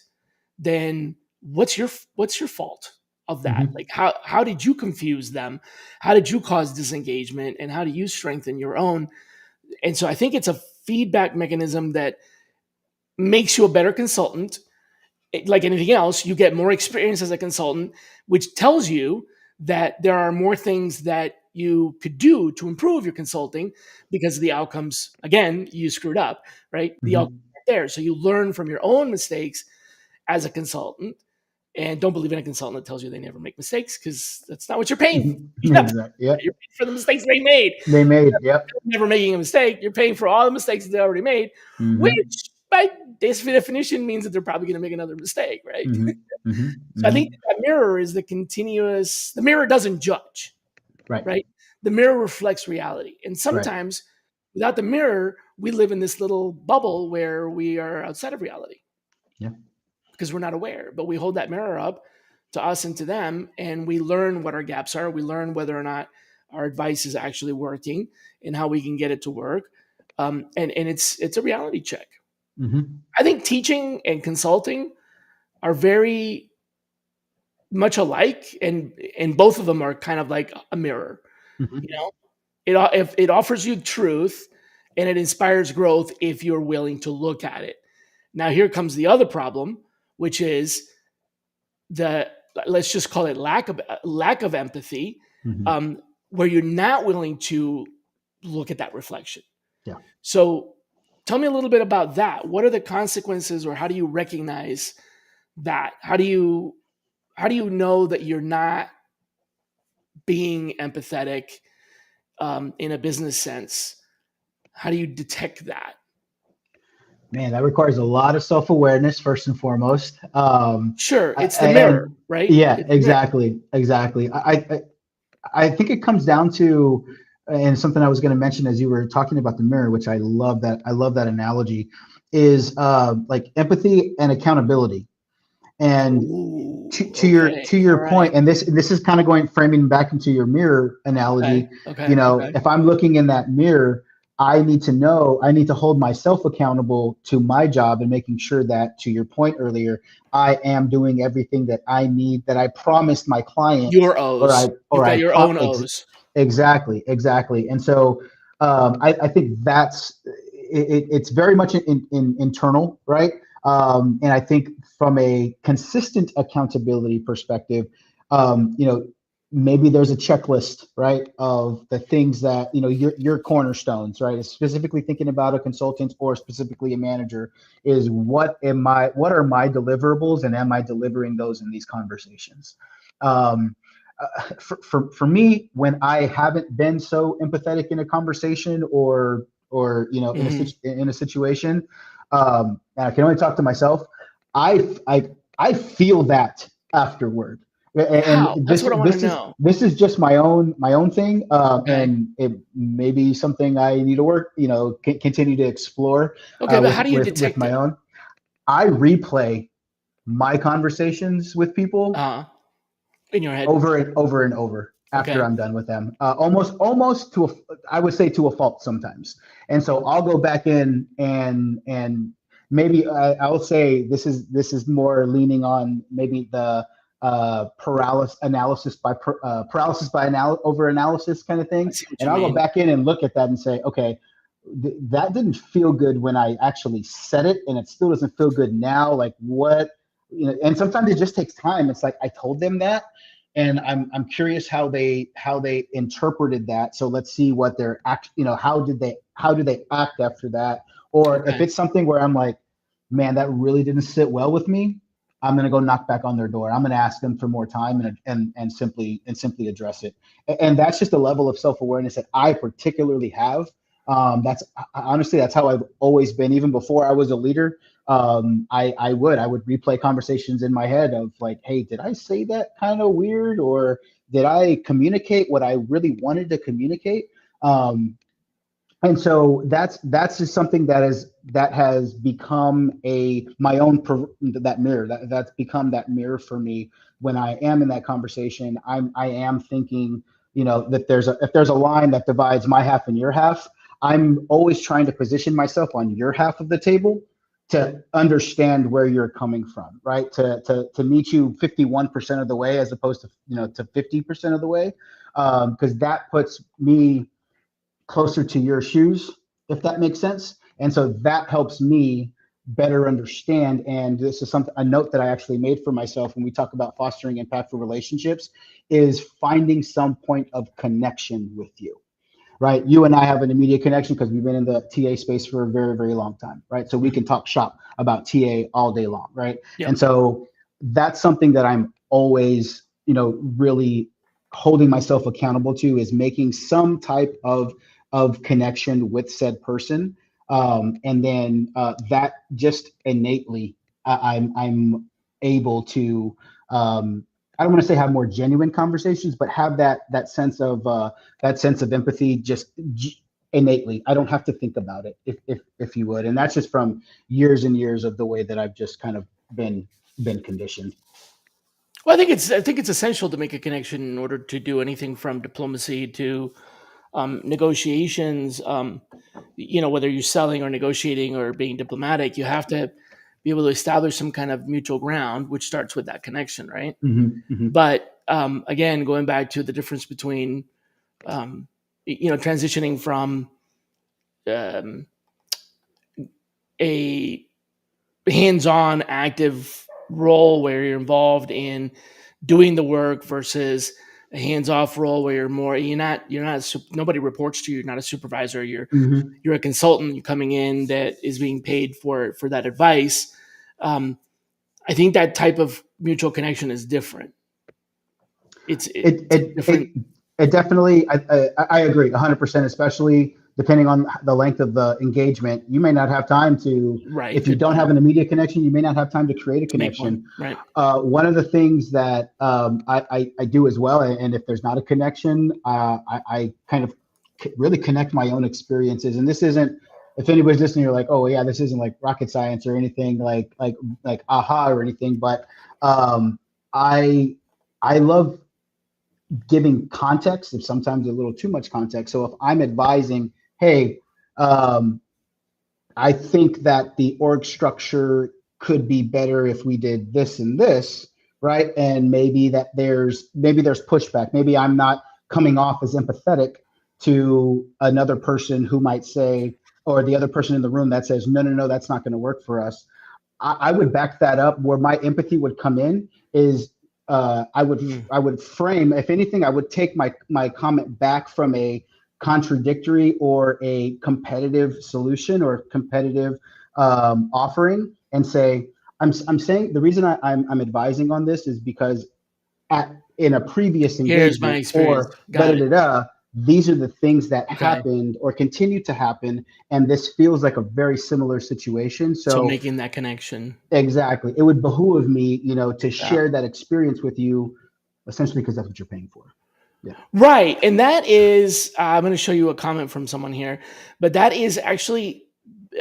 then what's your fault of that? Mm-hmm. Like how did you confuse them? How did you cause disengagement? And how do you strengthen your own? And so I think it's a feedback mechanism that makes you a better consultant. Like anything else, you get more experience as a consultant, which tells you that there are more things that you could do to improve your consulting because the outcomes, again, you screwed up, right? The outcomes Mm-hmm. are there. So you learn from your own mistakes as a consultant. And don't believe in a consultant that tells you they never make mistakes because that's not what you're paying. Mm-hmm. Exactly. Yep. You're paying for the mistakes they made. They made. Yep. Never making a mistake. You're paying for all the mistakes they already made, Mm-hmm. which by this definition means that they're probably going to make another mistake, right? Mm-hmm. Mm-hmm. So I think Mm-hmm. that mirror is the mirror doesn't judge, Right. right? The mirror reflects reality. And Right. sometimes without the mirror, we live in this little bubble where we are outside of reality Yeah. because we're not aware. But we hold that mirror up to us and to them, and we learn what our gaps are. We learn whether or not our advice is actually working and how we can get it to work. And it's a reality check. Mm-hmm. I think teaching and consulting are very much alike, and both of them are kind of like a mirror. You Mm-hmm. know, if it offers you truth and it inspires growth if you're willing to look at it. Now here comes the other problem, which is the let's just call it lack of empathy, Mm-hmm. um, where you're not willing to look at that reflection. Yeah. So tell me a little bit about that. What are the consequences, or how do you recognize that? How do you know that you're not being empathetic in a business sense? How do you detect that? Man, that requires a lot of self-awareness first and foremost. Sure, it's the mirror, And right? yeah, It's the mirror. exactly, exactly. I think it comes down to, and something I was going to mention as you were talking about the mirror, which I love that. I love that analogy, is like empathy and accountability. And to, Ooh, to your okay, to your all right, point, and this is kind of going framing back into your mirror okay, analogy. You okay, know, okay. if I'm looking in that mirror, I need to hold myself accountable to my job and making sure that, to your point earlier, I am doing everything that I need, that I promised my client, Your or O's. I You've or got I your own O's. exactly, exactly. And so I think it's very much internal, right? And I think from a consistent accountability perspective, you know, maybe there's a checklist, right, of the things that, you know, your cornerstones, right? Specifically thinking about a consultant or specifically a manager, is what are my deliverables, and am I delivering those in these conversations? Um, for me, when I haven't been so empathetic in a conversation, or you know, Hmm. in a situation, and I can only talk to myself, I feel that afterward. And How? That's this what I want to this is know. this is just my own thing, Okay. and it may be something I need to work, you know, continue to explore Okay, but how with do you with detect my it? own. I replay my conversations with people Uh, in your head. over and over and over after Okay. I'm done with them. Almost to I would say to a fault sometimes. And so I'll go back in, and maybe I will say this is more leaning on maybe paralysis by over analysis kind of I thing, see what and you I'll go mean. back in and look at that and say, okay, that didn't feel good when I actually said it, and it still doesn't feel good now. Like what, and sometimes it just takes time. It's like I told them that, and I'm curious how they interpreted that. So let's see what their act, how do they act after that, or if Okay. it's something where I'm like, man, that really didn't sit well with me. I'm going to go knock back on their door. I'm going to ask them for more time and simply address it. And that's just a level of self awareness that I particularly have. That's honestly that's how I've always been. Even before I was a leader, I would replay conversations in my head of like, hey, did I say that kind of weird, or did I communicate what I really wanted to communicate? And so that's just something that has become a my own that mirror that's become that mirror for me when I am in that conversation. I am thinking, that if there's a line that divides my half and your half, I'm always trying to position myself on your half of the table to understand where you're coming from, right? To meet you 51% of the way as opposed to to 50% of the way, because that puts me closer to your shoes, if that makes sense. And so that helps me better understand. And this is something, a note that I actually made for myself when we talk about fostering impactful relationships, is finding some point of connection with you, right? You and I have an immediate connection because we've been in the TA space for a very, very long time, right? So we can Mhm. talk shop about TA all day long, right? And Yep. so that's something that I'm always, really holding myself accountable to, is making some type of connection with said person. And then that just innately, I'm able to, I don't want to say have more genuine conversations, but have that sense of empathy just innately. I don't have to think about it, if you would. And that's just from years and years of the way that I've just kind of been conditioned. Well, I think it's essential to make a connection in order to do anything from diplomacy to negotiations. Whether you're selling or negotiating or being diplomatic, you have to be able to establish some kind of mutual ground, which starts with that connection, right? Hmm. Hmm. But again, going back to the difference between transitioning from um, a hands-on active role where you're involved in doing the work versus a hands-off role where you're not nobody reports to you, you're not a supervisor, Hmm. you're a consultant, you're coming in that is being paid for that advice. I think that type of mutual connection is different. It It's a it different. it it definitely. I agree 100%. Especially depending on the length of the engagement, you may not have time to. Right, If you don't have an immediate connection, you may not have time to create a to make one, connection. right. One of the things that I do as well, and if there's not a connection, I kind of really connect my own experiences. And this isn't, if anybody's listening, you're like, oh yeah, this isn't like rocket science or anything like aha or anything, but um, I I love giving context, and sometimes a little too much context. So if I'm advising, hey, um, I think that the org structure could be better if we did this and this, right? And maybe there's pushback. Maybe I'm not coming off as empathetic to another person who might say, or the other person in the room that says, no, no, no, that's not going to work for us. I would back that up. Where my empathy would come in is I would Mm. I would frame, if anything, I would take my comment back from a contradictory or a competitive solution or competitive offering, and say, I'm saying the reason I'm advising on this is because in a previous Here's my engagement, experience. or da Got da it. da da, these are the things that Okay. happened or continue to happen, and this feels like a very similar situation. So So making that connection. exactly, it would behoove me, to Yeah. share that experience with you, essentially because that's what you're paying for. Yeah. Right. And that is, I'm going to show you a comment from someone here, but that is actually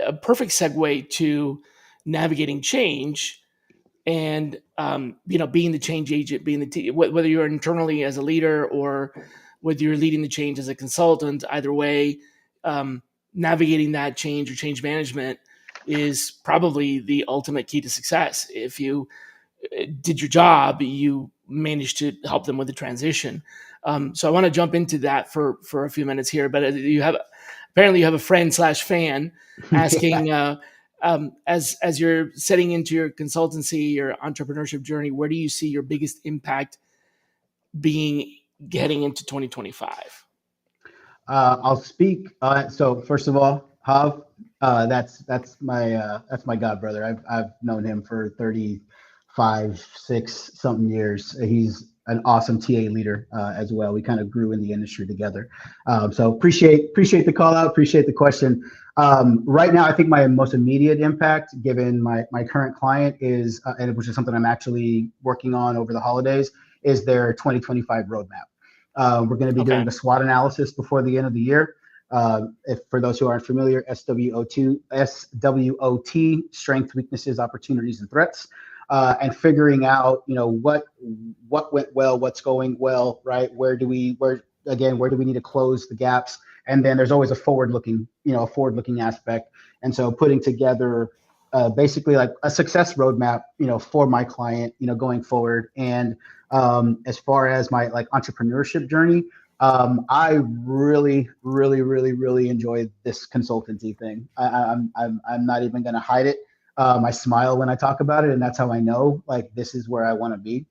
a perfect segue to navigating change and, being the change agent, being whether you're internally as a leader or whether you're leading the change as a consultant, either way, um, navigating that change or change management is probably the ultimate key to success. If you did your job, you managed to help them with the transition. So I want to jump into that for a few minutes here. But you have apparently you have a friend slash fan Yeah. asking, as you're setting into your consultancy, your entrepreneurship journey, where do you see your biggest impact being getting into 2025? I'll speak. So first of all, Hav, that's my god brother. I've known him for 35, 6 something years. He's an awesome TA leader as well. We kind of grew in the industry together. So appreciate the call out. Appreciate the question. Right now, I think my most immediate impact, given my current client, is and which is something I'm actually working on over the holidays, is their 2025 roadmap. We're going to be Okay. doing a SWOT analysis before the end of the year. If for those who aren't familiar, SWOT, strengths, weaknesses, opportunities, and threats, and figuring out, what went well, what's going well, right? Where do we need to close the gaps? And then there's always a forward looking aspect. And so putting together basically like a success roadmap, for my client, going forward. And as far as my like entrepreneurship journey, I really, really, really, really enjoy this consultancy thing. I'm not even going to hide it. I smile when I talk about it, and that's how I know like this is where I want to be.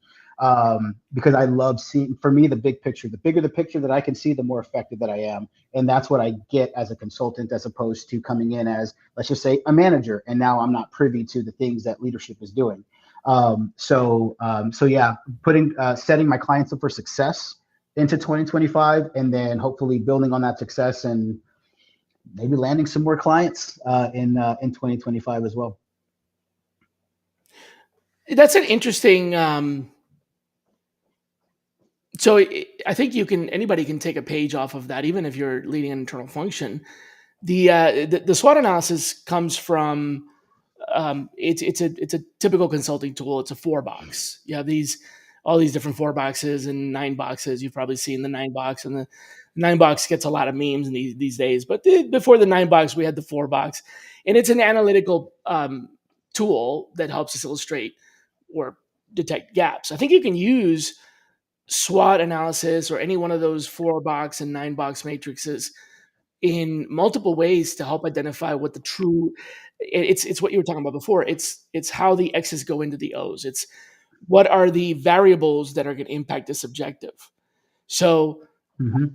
Because I love seeing, for me, the big picture. The bigger the picture that I can see, the more effective that I am, and that's what I get as a consultant, as opposed to coming in as, let's just say, a manager, and now I'm not privy to the things that leadership is doing. So yeah, setting my clients up for success into 2025, and then hopefully building on that success and maybe landing some more clients in 2025 as well. That's an interesting. So I think anybody can take a page off of that, even if you're leading an internal function. The SWOT analysis comes from, it's a typical consulting tool. It's a 4 box. You have all these different 4 boxes and 9 boxes. You've probably seen the 9 box, and the 9 box gets a lot of memes these days. But before the 9 box, we had the 4 box, and it's an analytical tool that helps us illustrate or detect gaps. I think you can use SWOT analysis or any one of those 4 box and 9 box matrices in multiple ways to help identify what the true, it's what you were talking about before. It's how the X's go into the O's. It's what are the variables that are going to impact this objective. So Mm-hmm.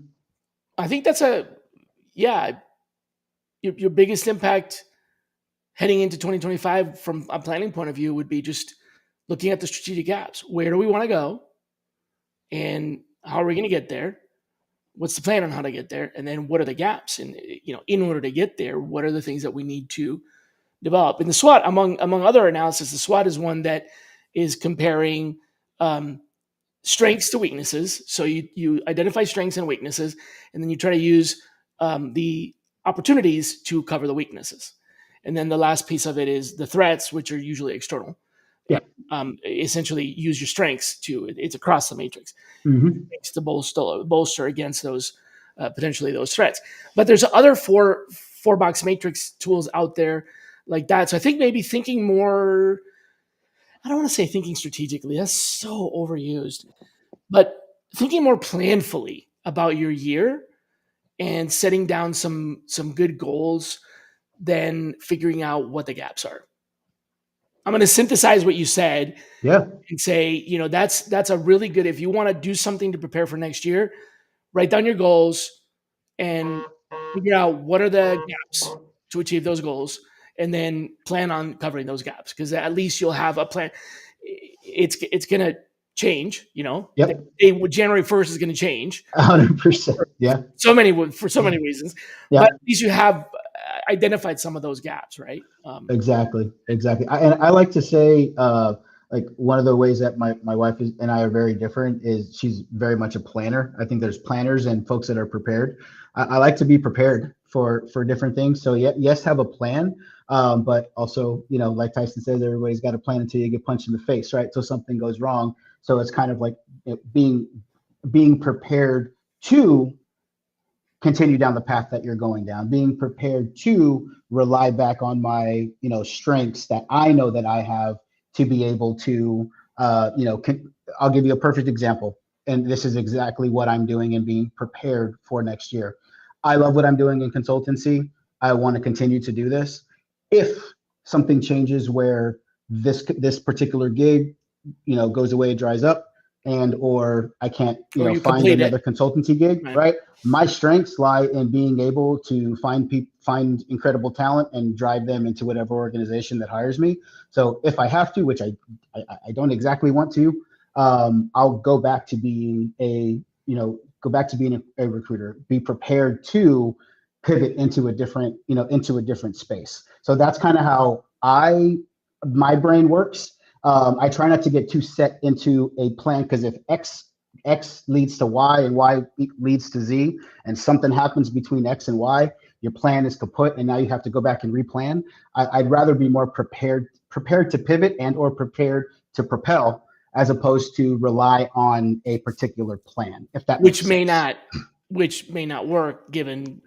I think that's yeah, your biggest impact heading into 2025 from a planning point of view would be just looking at the strategic gaps. Where do we want to go, and how are we going to get there? What's the plan on how to get there? And then what are the gaps? And in order to get there, what are the things that we need to develop? And the SWOT, among other analysis, the SWOT is one that is comparing strengths to weaknesses. So you identify strengths and weaknesses, and then you try to use the opportunities to cover the weaknesses. And then the last piece of it is the threats, which are usually external. Yeah. Essentially, use your strengths it's across the matrix Mm-hmm. to bolster against those potentially those threats. But there's other 4 box matrix tools out there like that. So I think maybe thinking more. I don't want to say thinking strategically. That's so overused. But thinking more planfully about your year and setting down some good goals, then figuring out what the gaps are. I'm going to synthesize what you said Yeah. and say, that's a really good, if you want to do something to prepare for next year, write down your goals and figure out what are the gaps to achieve those goals, and then plan on covering those gaps, because at least you'll have a plan. It's going to change, Yep. January 1st is going to change 100%. Yeah. for so many reasons, but Yeah. at least you have identified some of those gaps, right? Exactly. And I like to say, like one of the ways that my wife and I are very different is she's very much a planner. I think there's planners and folks that are prepared. I like to be prepared for different things. So yeah, yes, have a plan, but also, like Tyson says, everybody's got a plan until you get punched in the face, right? So something goes wrong. So it's kind of like, being prepared to continue down the path that you're going down, being prepared to rely back on my, strengths that I know that I have to be able to I'll give you a perfect example, and this is exactly what I'm doing and being prepared for next year. I love what I'm doing in consultancy. I want to continue to do this. If something changes where this particular gig, goes away, dries up, and or I can't, Or you find complete another it, consultancy gig, right? right? My strengths lie in being able to find incredible talent and drive them into whatever organization that hires me. So if I have to, which I don't exactly want to, I'll go back to being a recruiter, be prepared to pivot into a different space. So that's kind of how my brain works. I try not to get too set into a plan, because if X leads to Y and Y leads to Z, and something happens between X and Y, your plan is kaput, and now you have to go back and replan. I'd rather be more prepared to pivot and or prepared to propel, as opposed to rely on a particular plan, if that which makes may sense. not which may not work given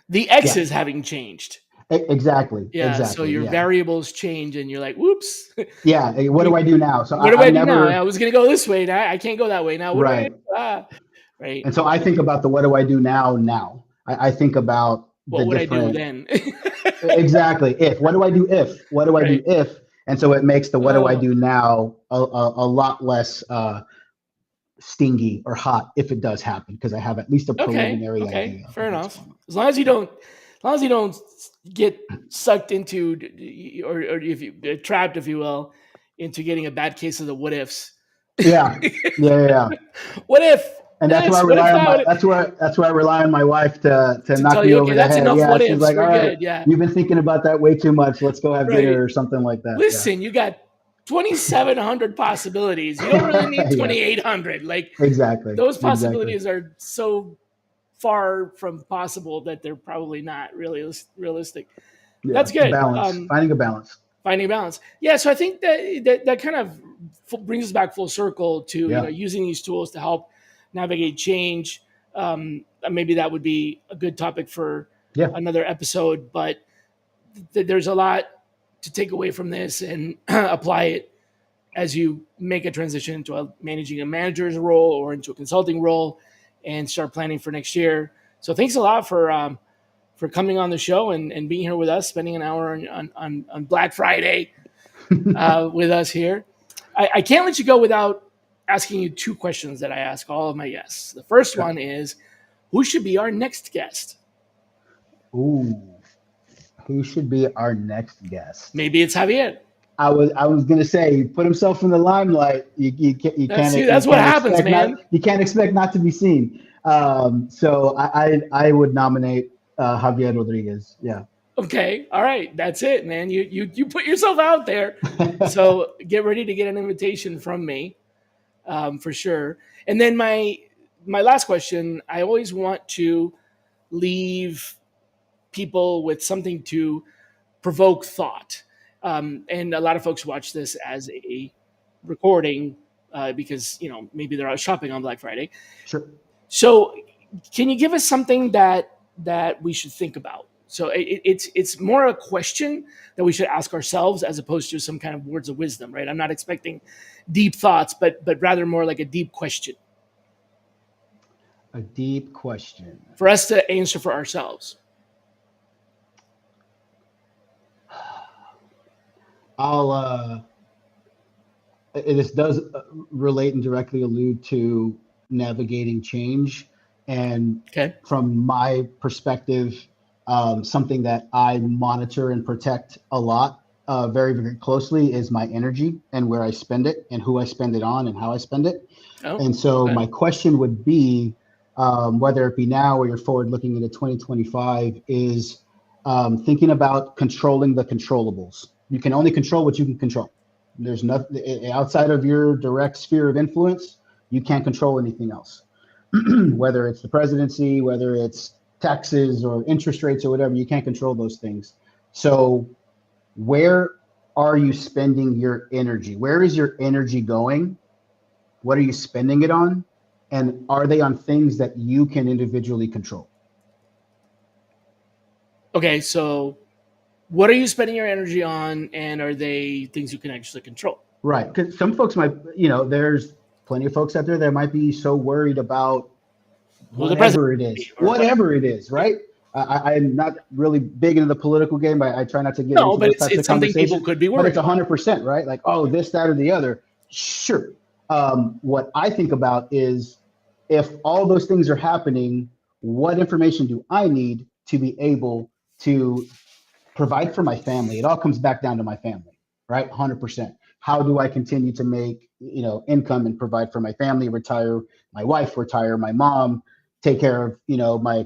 the Yeah, X's having changed. exactly, Yeah, so exactly. your Yeah, variables change, and you're like, "Whoops, yeah. What do I do now? So what do I I'm do now? I never was gonna go this way, now I can't go that way. Now what do I do?" right. Ah, right. And so I think about the what do I do now? Now I think about the What would I do different. then? Exactly. If what do I do if what do I Right. do if, and so it makes the what do I Oh, do now a lot less stingy or hot if it does happen, because I have at least a okay, preliminary okay, idea fair of what's enough. going on. As long as you don't get sucked into, or if you trapped, if you will, into getting a bad case of the what ifs. Yeah, yeah, yeah. What if And that's where I this? What if rely on that? my that's where I rely on my wife to To knock tell me you, over okay, the that's head. enough. Yeah, What she's ifs? like, We're all right, good. Yeah, you've been thinking about that way too much. Let's go have right. dinner or something like that. Yeah, Listen, you got 2,700 possibilities. You don't really need yeah, 2,800. Like exactly, those exactly. possibilities are so far from possible that they're probably not really realistic. Yeah, That's good. balance, finding a balance. Finding balance. Yeah, so I think that kind of brings us back full circle to Yeah, using these tools to help navigate change. Maybe that would be a good topic for yeah. another episode, but there's a lot to take away from this and apply it as you make a transition into managing a manager's role or into a consulting role and start planning for next year. So thanks a lot for coming on the show and being here with us, spending an hour on Black Friday with us here. I can't let you go without asking you two questions that I ask all of my guests. The first Okay. one is, who should be our next guest? Ooh, who should be our next guest? Maybe it's Javier. I was gonna say, put himself in the limelight. You That's what can't happens, expect man. not to be seen. So I would nominate Javier Rodriguez. Yeah. Okay, all right, that's it, man. You put yourself out there, so get ready to get an invitation from me, for sure. And then my last question: I always want to leave people with something to provoke thought, and a lot of folks watch this as a recording because maybe they're out shopping on Black Friday. Sure. So, can you give us something that we should think about? So it's more a question that we should ask ourselves as opposed to some kind of words of wisdom, right? I'm not expecting deep thoughts, but rather more like a deep question A deep question. for us to answer for ourselves. I'll this does relate and directly allude to navigating change. And Okay. from my perspective, something that I monitor and protect a lot, very, very closely, is my energy and where I spend it and who I spend it on and how I spend it. Oh. And so Okay. my question would be, whether it be now or you're forward looking into 2025, is thinking about controlling the controllables. You can only control what you can control. There's nothing outside of your direct sphere of influence. You can't control anything else, whether it's the presidency, whether it's taxes or interest rates or whatever. You can't control those things. So where are you spending your energy? Where is your energy going? What are you spending it on? And are they on things that you can individually control? Okay. So, what are you spending your energy on, and are they things you can actually control? Right. Because some folks might, there's plenty of folks out there that might be so worried about Who the president or whatever it is, right? I'm not really big into the political game. I try not to get no, into but those it's types of it's something people conversations, could be but it's worried about. 100%, right? Like, oh, this, that, or the other. Sure. What I think about is if all those things are happening, what information do I need to be able to provide for my family? It all comes back down to my family, right? 100%. How do I continue to make, income and provide for my family, retire my wife, retire my mom, take care of, my,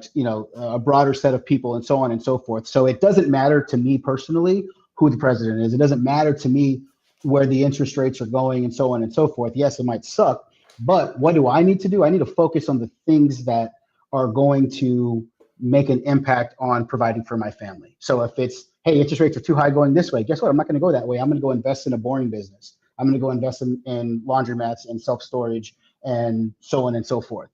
a broader set of people, and so on and so forth. So it doesn't matter to me personally who the president is. It doesn't matter to me where the interest rates are going, and so on and so forth. Yes, it might suck, but what do I need to do? I need to focus on the things that are going to make an impact on providing for my family. So if it's, hey, interest rates are too high going this way, guess what? I'm not going to go that way. I'm going to go invest in a boring business. I'm going to go invest in laundromats and self-storage and so on and so forth.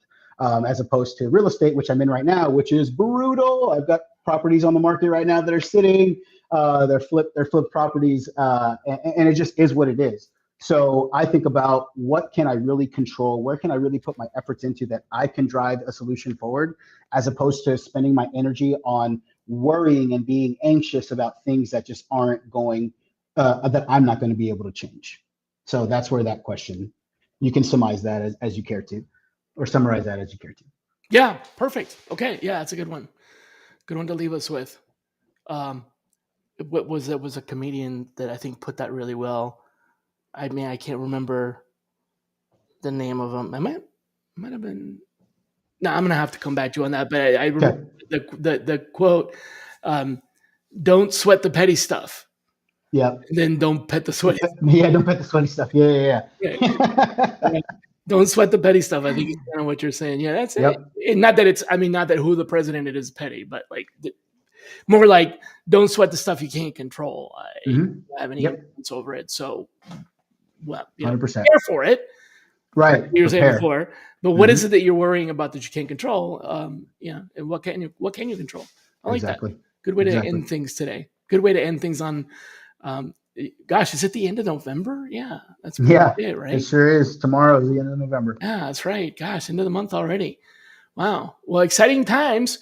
As opposed to real estate, which I'm in right now, which is brutal. I've got properties on the market right now that are sitting. They're flipped properties, and it just is what it is. So I think about what can I really control? Where can I really put my efforts into that I can drive a solution forward, as opposed to spending my energy on worrying and being anxious about things that just aren't going, that I'm not going to be able to change. So that's where that question, you can surmise that as you care to, or summarize that as you care to. Yeah, perfect. Okay, yeah, that's a good one. Good one to leave us with. Um, what was that? Was a comedian that I think put that really well. I mean, I can't remember the name of him. Might have been. No, I'm gonna have to come back to you on that. But I remember Okay. the quote. Um, don't sweat the petty stuff, Yeah. and then don't pet the sweaty. Yeah. Don't put the sweaty stuff. Yeah. Yeah. Yeah, Yeah. yeah. Don't sweat the petty stuff. I think is kind of what you're saying. Yeah, that's it. Yep. And not that it's. I mean, not that who the president it is petty, but like more like don't sweat the stuff you can't control. You Mm-hmm. don't have any Yep. influence over it. So, well, 100%. prepare for it. Like Right. you were saying Prepare. before, but what is Mm-hmm. it that you're worrying about that you can't control? Yeah, and what can you control? I like that. Exactly. Good way to Exactly. end things today. Good way to end things on. Um, Gosh, is it the end of November? Yeah, that's pretty much Yeah. it, It right? sure is. Tomorrow is the end of November. Yeah, that's right. Gosh, end of the month already. Wow. Well, exciting times.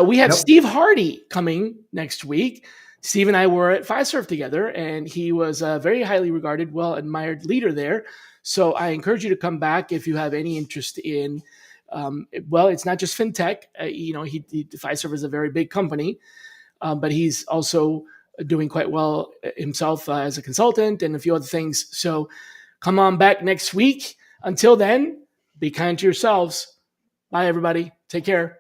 We have Yep. Steve Hardy coming next week. Steve and I were at Fiserv together, and he was a very highly regarded, well admired leader there. So I encourage you to come back if you have any interest in. Well, it's not just fintech. Fiserv is a very big company, but he's also doing quite well himself as a consultant and a few other things. So come on back next week. Until then, be kind to yourselves. Bye, everybody. Take care.